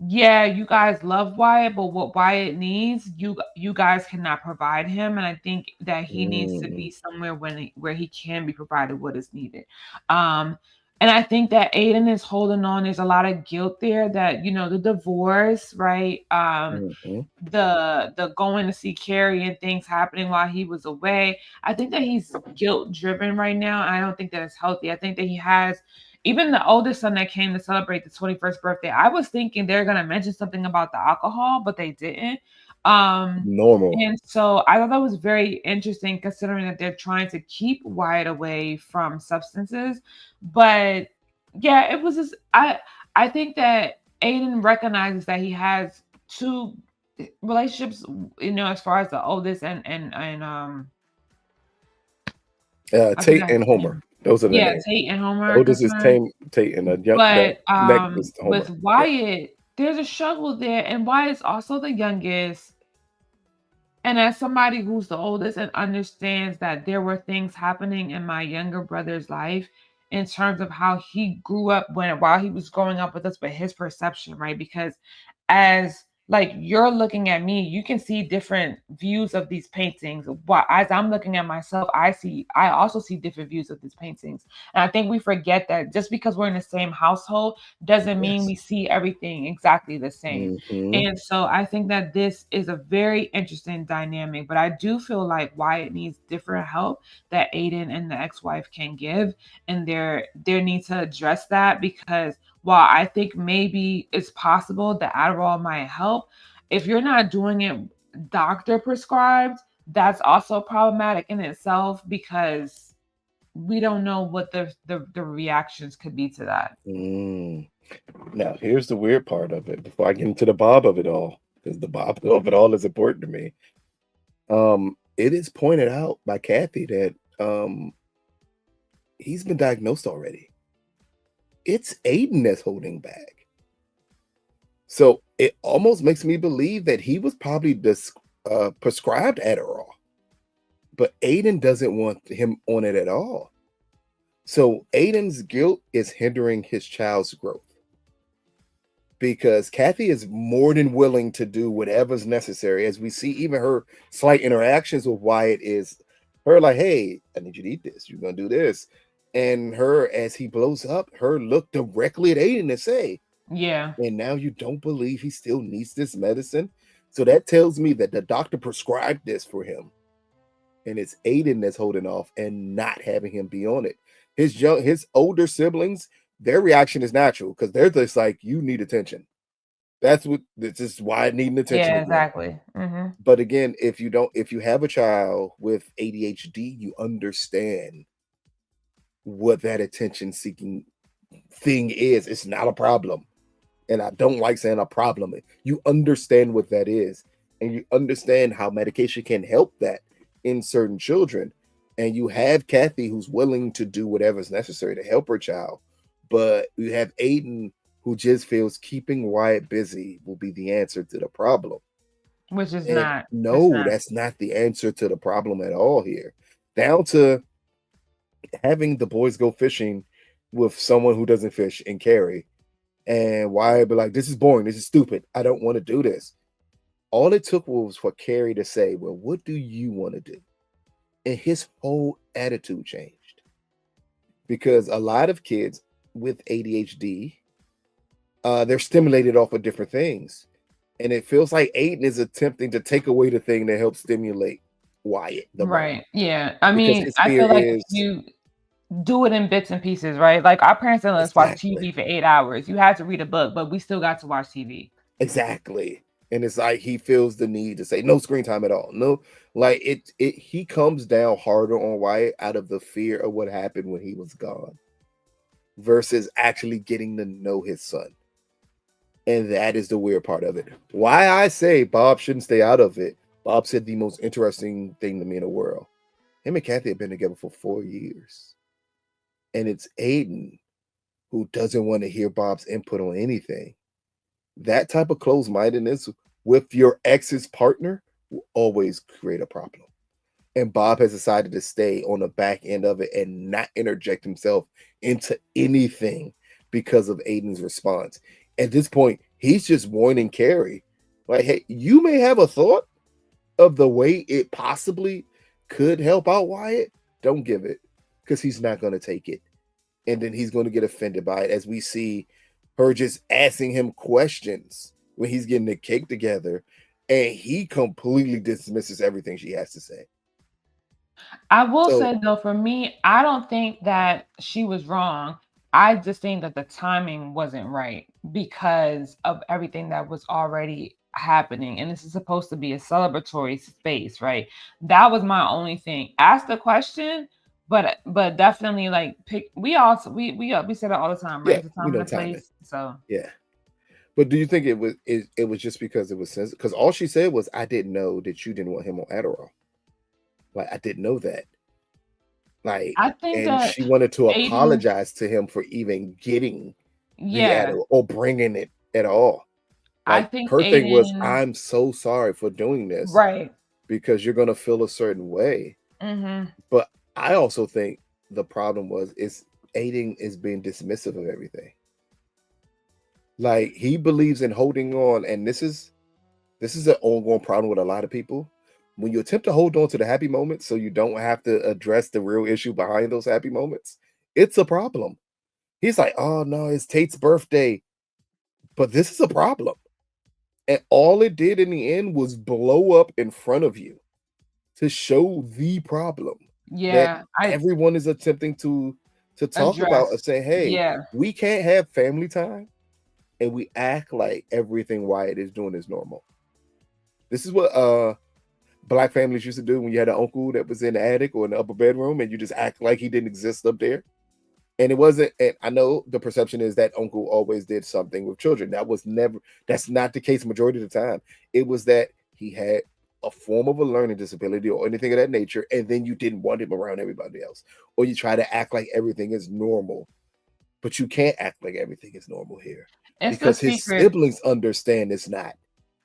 yeah, you guys love Wyatt, but what Wyatt needs, you guys cannot provide him, and I think that he needs to be mm, somewhere where he can be provided what is needed. Um, and I think that Aiden is holding on. There's a lot of guilt there that, the divorce, right? mhm, The going to see Carrie and things happening while he was away. I think that he's guilt driven right now. I don't think that it's healthy. I think that he has, even the oldest son that came to celebrate the 21st birthday. I was thinking they're gonna mention something about the alcohol, but they didn't. Um normal. and so I thought that was very interesting considering that they're trying to keep Wyatt away from substances. But yeah, it was just I think that Aiden recognizes that he has two relationships, as far as the oldest and I Tate forgot his and Homer. name. Those are the Yeah, names. Tate and The Homer are oldest is concerned. Tate, and the But next is with Homer. Yeah. Wyatt, there's a struggle there, and Wyatt's also the youngest. And as somebody who's the oldest and understands that there were things happening in my younger brother's life in terms of how he grew up while he was growing up with us, but his perception, right? Because as like you're looking at me, you can see different views of these paintings. While as I'm looking at myself, I also see different views of these paintings. And I think we forget that just because we're in the same household doesn't mean Yes. we see everything exactly the same. Hmm. And so I think that this is a very interesting dynamic, but I do feel like Wyatt needs different help that Aiden and the ex-wife can give, and there need to address that because while I think maybe it's possible that Adderall might help, if you're not doing it doctor prescribed, that's also problematic in itself because we don't know what the reactions could be to that. Mm. Now, here's the weird part of it before I get into the Bob of it all, because the Bob of it all is important to me. It is pointed out by Kathy that he's been diagnosed already. It's Aiden that's holding back. So it almost makes me believe that he was probably prescribed Adderall, but Aiden doesn't want him on it at all. So Aiden's guilt is hindering his child's growth because Kathy is more than willing to do whatever's necessary. As we see, even her slight interactions with Wyatt is her like, "Hey, I need you to eat this. You're gonna do this," and her as he blows up, her look directly at Aiden and say, Yeah. "And now you don't believe he still needs this medicine." So that tells me that the doctor prescribed this for him, and it's Aiden that's holding off and not having him be on it. His older siblings, their reaction is natural because they're just like, "You need attention." That's what this is why needing attention Yeah, again. exactly. Mhm. But again, if you have a child with ADHD, you understand what that attention seeking thing is. It's not a problem. And I don't like saying a problem. You understand what that is, and you understand how medication can help that in certain children. And you have Kathy who's willing to do whatever's necessary to help her child, but you have Aiden who just feels keeping Wyatt busy will be the answer to the problem. Which is And not. It's no, not. that's not the answer to the problem at all here. Down to having the boys go fishing with someone who doesn't fish and Carrie, and Wyatt be like, "This is boring. This is stupid. I don't want to do this." All it took was for Carrie to say, "Well, what do you want to do?" And his whole attitude changed because a lot of kids with ADHD, they're stimulated off of different things. And it feels like Aiden is attempting to take away the thing that helps stimulate Wyatt the most Right. Yeah. I because mean, his I fear feel like is you do it in bits and pieces, right? Like our parents didn't let us watch exactly, TV for 8 hours. You had to read a book, but we still got to watch TV. exactly. And it's like he feels the need to say no screen time at all. No, like he comes down harder on Wyatt out of the fear of what happened when he was gone versus actually getting to know his son. And that is the weird part of it. Why I say Bob shouldn't stay out of it. Bob said the most interesting thing to me in the world. Him and Kathy have been together for 4 years. And it's Aiden who doesn't want to hear Bob's input on anything. That type of closed mindedness with your ex's partner will always create a problem. And Bob has decided to stay on the back end of it and not interject himself into anything because of Aiden's response. At this point, he's just warning Carrie, like, "Hey, you may have a thought of the way it possibly could help out Wyatt. Don't give it because he's not going to take it. And then he's going to get offended by it as we see her just asking him questions when he's getting the cake together. And he completely dismisses everything she has to say. I will So say though, for me, I don't think that she was wrong. I just think that the timing wasn't right because of everything that was already happening. And this is supposed to be a celebratory space, right? That was my only thing. Ask the question, but definitely like pick we said it all the time, right? yeah, It's a we time and know a timing. place. So Yeah. But do you think it was just because it was sensitive? Because all she said was, "I didn't know that you didn't want him on Adderall. Like I didn't know that." Like, I think and that she wanted to Aiden, apologize to him for even getting the yeah, Adderall or bringing it at all. I Like think her thing was, Aiden, "I'm so sorry for doing this right. because you're gonna feel a certain way." Hmm. But I also think the problem was is Aiden is being dismissive of everything. Like he believes in holding on, and this is an ongoing problem with a lot of people. When you attempt to hold on to the happy moments so you don't have to address the real issue behind those happy moments, it's a problem. He's like, "Oh no, it's Tate's birthday." But this is a problem. And all it did in the end was blow up in front of you to show the problem that Yeah, I everyone is attempting to talk about and address. say, "Hey, Yeah. we can't have family time and we act like everything Wyatt is doing is normal." This is what black families used to do when you had an uncle that was in the attic or in the upper bedroom and you just act like he didn't exist up there. And it wasn't, and I know the perception is that uncle always did something with children. That's not the case majority of the time. It was that he had a form of a learning disability or anything of that nature, and then you didn't want him around everybody else. Or you try to act like everything is normal, but you can't act like everything is normal here It's the because his secret. siblings understand it's not.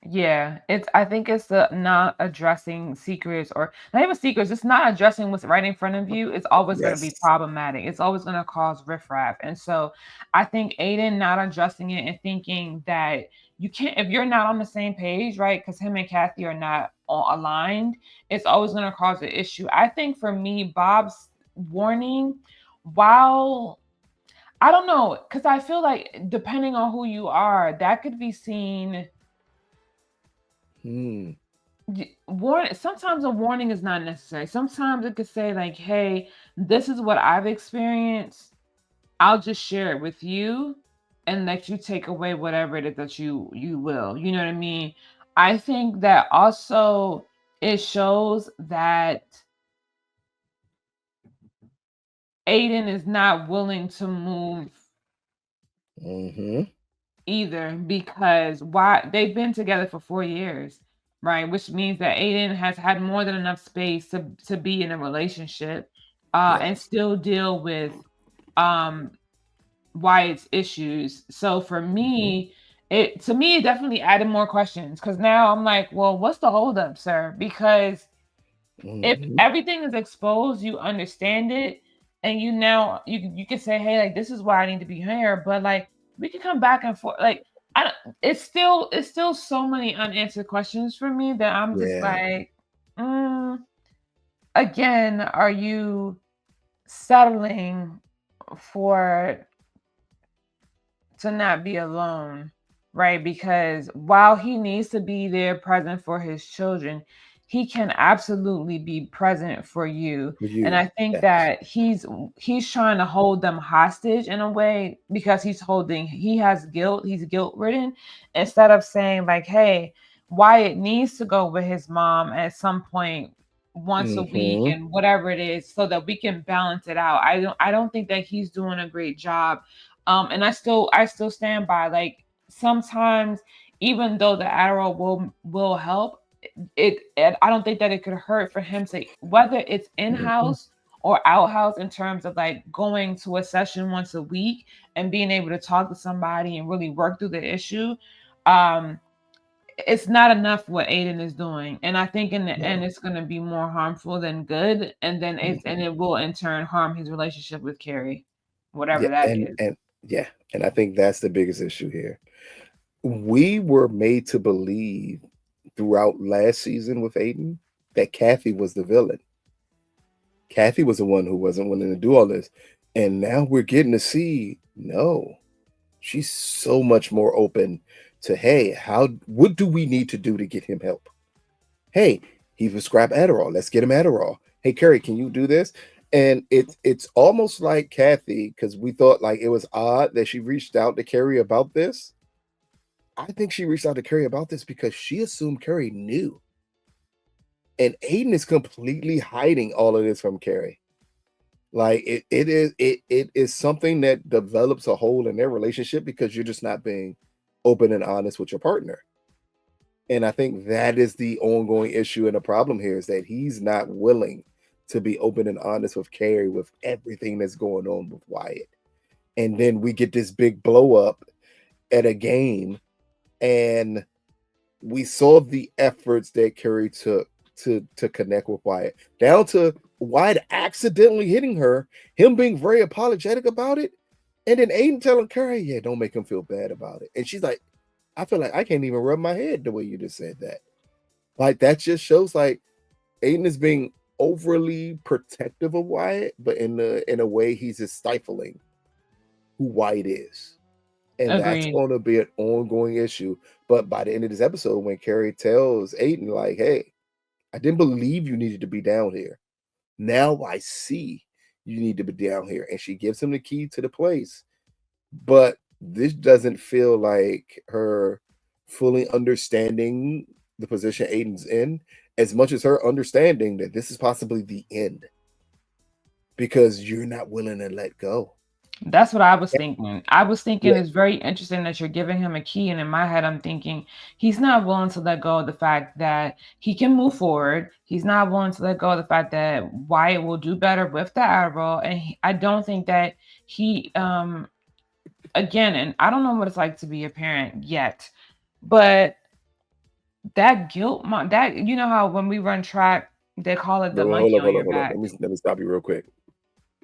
Yeah, I think it's the not addressing secrets, or not even secrets, just not addressing what's right in front of you. It's always going to be Yes. problematic. It's always going to cause riffraff. And so I think Aiden not addressing it and thinking that you can't, if you're not on the same page, right? Because him and Kathy are not aligned, it's always going to cause an issue. I think for me, Bob's warning, while I don't know, because I feel like depending on who you are, that could be seen. Hmm. Warning, sometimes a warning is not necessary. Sometimes it could say like, hey, this is what I've experienced. I'll just share it with you and let you take away whatever it is that you will. You know what I mean? I think that also it shows that Aiden is not willing to move Mm-hmm. either, because why, they've been together for 4 years, right? Which means that Aiden has had more than enough space to be in a relationship, and Yes. still deal with um Wyatt's issues. So for Mm-hmm. me, it definitely added more questions, because now I'm like, well, what's the holdup, sir? Because if Mm-hmm. everything is exposed, you understand it, and you now you can say, hey, like this is why I need to be here, but like we can come back and forth. Like I don't, it's still so many unanswered questions for me that I'm just Yeah. like, mm, again, are you settling for to not be alone, right? Because while he needs to be there present for his children, he can absolutely be present for you. For And you. I think Yes. that he's trying to hold them hostage in a way, because he has guilt, he's guilt ridden, instead of saying like, hey, Wyatt needs to go with his mom at some point once a week Mm-hmm. and whatever it is, so that we can balance it out. I don't think that he's doing a great job, and I still stand by, like, sometimes even though the Adderall will help, I don't think that it could hurt for him to, whether it's in Mm-hmm. house or out house, in terms of like going to a session once a week and being able to talk to somebody and really work through the issue. Um, it's not enough what Aiden is doing, and I think in the end No. it's going to be more harmful than good, and then Mm-hmm. it will in turn harm his relationship with Carrie, Yeah. whatever that is. And yeah. And I think that's the biggest issue here. We were made to believe throughout last season with Aiden that Kathy was the villain. Kathy was the one who wasn't willing to do all this. And now we're getting to see, no, she's so much more open to, hey, what do we need to do to get him help? Hey, he prescribed Adderall. Let's get him Adderall. Hey, Carrie, can you do this? And it's almost like Kathy, because we thought like it was odd that she reached out to Carrie about this. I think she reached out to Carrie about this because she assumed Carrie knew. And Aiden is completely hiding all of this from Carrie. Like it is something that develops a hole in their relationship because you're just not being open and honest with your partner. And I think that is the ongoing issue and the problem here is that he's not willing to be open and honest with Carrie with everything that's going on with Wyatt. And then we get this big blow up at a game, and we saw the efforts that Carrie took to connect with Wyatt, down to Wyatt accidentally hitting her, him being very apologetic about it, and then Aiden telling Carrie, "Yeah, don't make him feel bad about it." And she's like, "I feel like I can't even rub my head the way you just said that." Like that just shows like Aiden is being overly protective of Wyatt, but in a way he's just stifling who Wyatt is. And that's Agreed. going to be an ongoing issue. But by the end of this episode, when Carrie tells Aiden, like, hey, I didn't believe you needed to be down here. Now I see you need to be down here. And she gives him the key to the place. But this doesn't feel like her fully understanding the position Aiden's in as much as her understanding that this is possibly the end because you're not willing to let go. That's what I was thinking. I was Yeah. thinking it's very interesting that you're giving him a key, and in my head, I'm thinking he's not willing to let go of the fact that he can move forward. He's not willing to let go of the fact that Wyatt will do better with the Adderall, and I don't think that he, again, and I don't know what it's like to be a parent yet, but that guilt, that you know how when we run track, they call it the No, monkey hold up, on hold up, your hold up. back. Let me stop you real quick.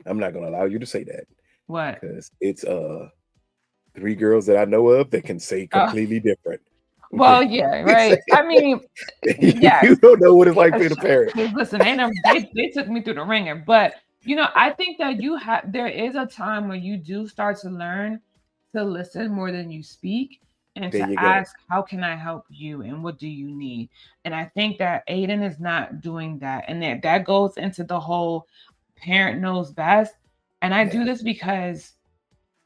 I'm not gonna allow you to say that What? because it's three girls that I know of that can say Uh, completely different. well, yeah, It's- right. I mean, yes, you don't know what it's like yes. being a parent. 'Cause listen, they took me through the ringer, but I think that there is a time when you do start to learn to listen more than you speak and There to you go. ask, how can I help you and what do you need? And I think that Aiden is not doing that. And that goes into the whole parent knows best. And I do Yeah, this because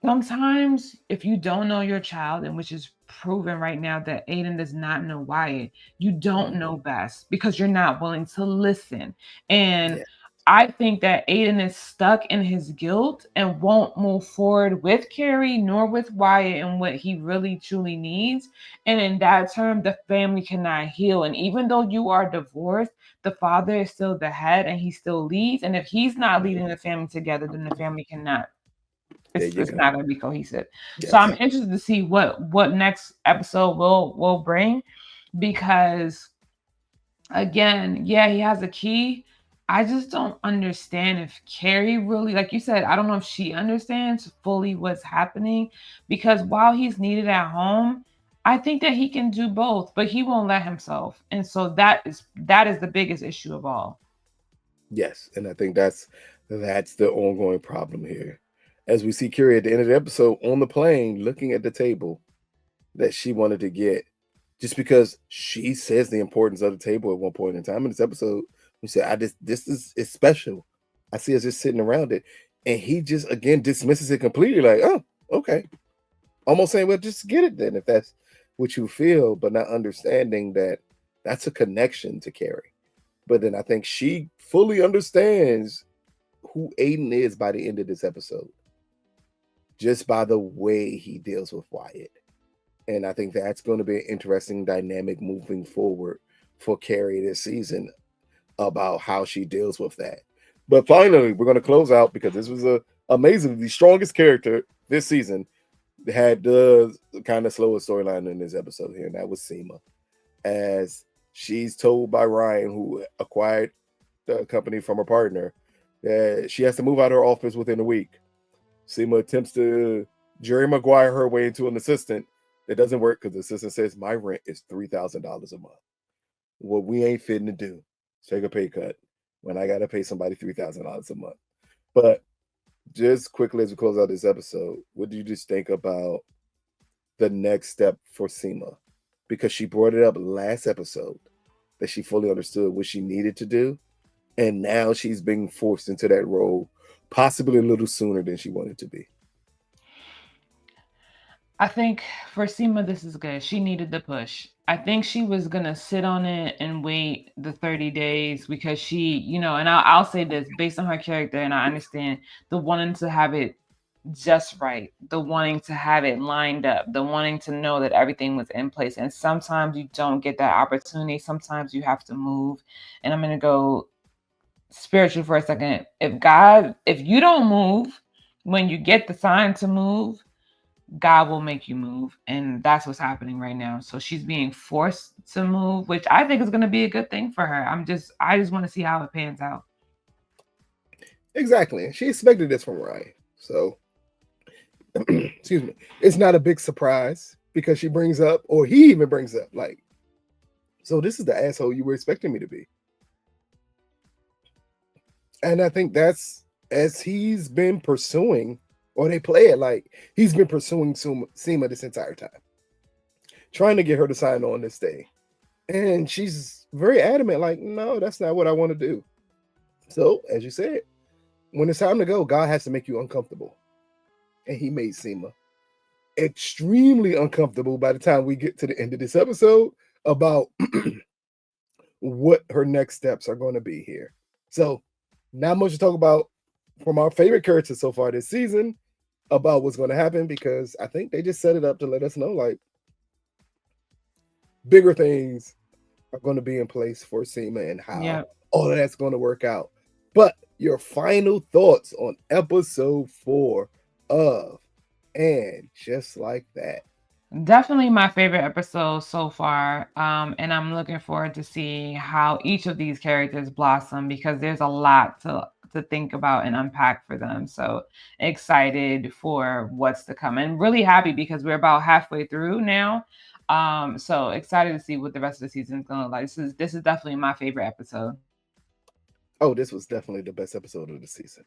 sometimes, if you don't know your child, and which is proven right now that Aiden does not know Wyatt, you don't mhm, know best because you're not willing to listen. And yeah, I think that Aiden is stuck in his guilt and won't move forward with Carrie nor with Wyatt and what he really truly needs. And in that term, the family cannot heal. And even though you are divorced, the father is still the head and he still leads. And if he's not mhm. leading the family together, then the family cannot There it's you it's go. not gonna be cohesive. So I'm Yes, interested to see what next episode will bring because again, yeah, he has a key. I just don't understand if Carrie really, like you said, I don't know if she understands fully what's happening because while he's needed at home, I think that he can do both, but he won't let himself. And so that is the biggest issue of all. yes, and I think that's the ongoing problem here. As we see Carrie at the end of the episode on the plane, looking at the table that she wanted to get, just because she says the importance of the table at one point in time in this episode. We said, this is it's special. I see us just sitting around it. And he just again dismisses it completely, like, oh, okay. Almost saying, well, just get it then if that's what you feel, but not understanding that that's a connection to Carrie. But then I think she fully understands who Aiden is by the end of this episode, just by the way he deals with Wyatt. And I think that's going to be an interesting dynamic moving forward for Carrie this season about how she deals with that. But finally, we're going to close out because this was a amazing, the strongest character this season had the kind of slowest storyline in this episode here, and that was Seema. As she's told by Ryan, who acquired the company from her partner, that she has to move out of her office within a week. Seema attempts to Jerry Maguire her way into an assistant. It doesn't work because the assistant says my rent is $3,000 a month. What we ain't fitting to do is take a pay cut when I got to pay somebody $3,000 a month. But just quickly as we close out this episode, what do you just think about the next step for Seema? Because she brought it up last episode that she fully understood what she needed to do, and now she's being forced into that role, possibly a little sooner than she wanted to be. I think for Seema, this is good. She needed the push. I think she was gonna sit on it and wait the 30 days because and I'll say this based on her character, and I understand the wanting to have it just right, the wanting to have it lined up, the wanting to know that everything was in place. And sometimes you don't get that opportunity. Sometimes you have to move. And I'm gonna go spiritual for a second. If you don't move when you get the sign to move, God will make you move. And that's what's happening right now. So she's being forced to move, which I think is going to be a good thing for her. I just want to see how it pans out. Exactly. She expected this from Ryan. So, excuse me. It's not a big surprise because she brings up, or he even brings up, like, so this is the asshole you were expecting me to be. And I think that's as he's been pursuing, or they play it like he's been pursuing Seema this entire time, trying to get her to sign on this day. And she's very adamant, like, no, that's not what I want to do. So, as you said, when it's time to go, God has to make you uncomfortable. And he made Seema extremely uncomfortable by the time we get to the end of this episode about what her next steps are going to be here. So, not much to talk about from our favorite characters so far this season about what's going to happen because I think they just set it up to let us know like bigger things are going to be in place for Seema and how Yeah. all of that's going to work out. But your final thoughts on episode 4 of And Just Like That. Definitely my favorite episode so far. And I'm looking forward to seeing how each of these characters blossom because there's a lot to think about and unpack for them. So excited for what's to come and really happy because we're about halfway through now. So excited to see what the rest of the season is gonna look like. This is definitely my favorite episode. Oh, this was definitely the best episode of the season.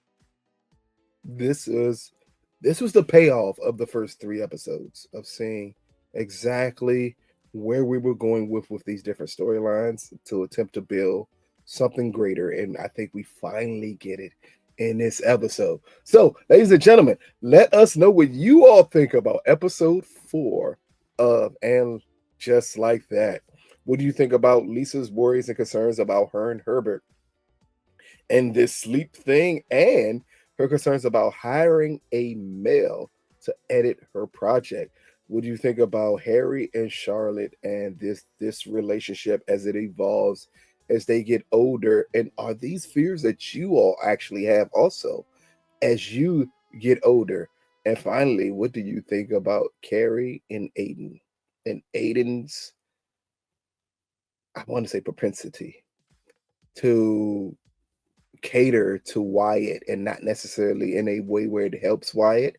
This is this was the payoff of the first 3 episodes of seeing exactly where we were going with these different storylines to attempt to build something greater, and I think we finally get it in this episode. So, ladies and gentlemen, let us know what you all think about episode 4 of And Just Like That. What do you think about Lisa's worries and concerns about her and Herbert and this sleep thing, and her concerns about hiring a male to edit her project? What do you think about Harry and Charlotte and this relationship as it evolves as they get older? And are these fears that you all actually have also as you get older? And finally, what do you think about Carrie and Aidan and Aidan's, I want to say, propensity to cater to Wyatt and not necessarily in a way where it helps Wyatt?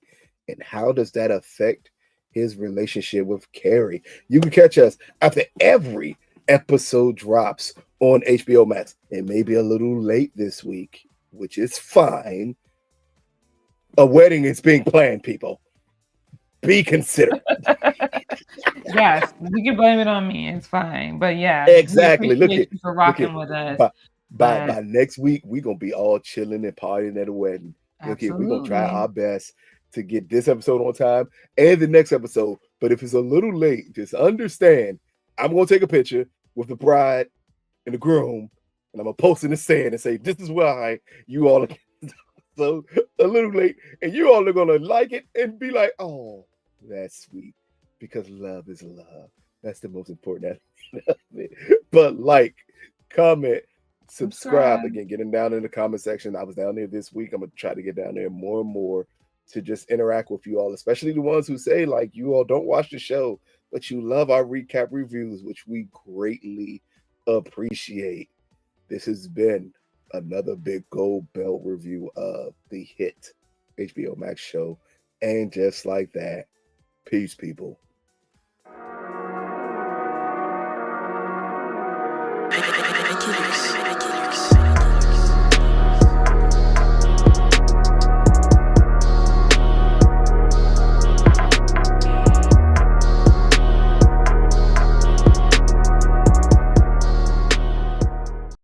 And how does that affect his relationship with Carrie? You can catch us after every episode drops on HBO Max. It may be a little late this week, which is fine. A wedding is being planned, people. Be considerate. Yes, you can blame it on me. It's fine. But yeah, we Exactly. appreciate you for Look at rocking with us. by But by next week, we're gonna be all chilling and partying at a wedding. Look here, we're gonna try absolutely. our best to get this episode on time and the next episode. But if it's a little late, just understand I'm gonna take a picture with the bride and the groom, and I'm gonna post in the sand and say, "This is why you all are so a little late," and you all are gonna like it and be like, "Oh, that's sweet," because love is love. That's the most important aspect of it. But like, comment, subscribe Subscribe. again. Get them down in the comment section. I was down there this week. I'm gonna try to get down there more and more to just interact with you all, especially the ones who say like you all don't watch the show, but you love our recap reviews, which we greatly appreciate. This has been another big gold belt review of the hit HBO Max show. And just like that, peace, people. I do this.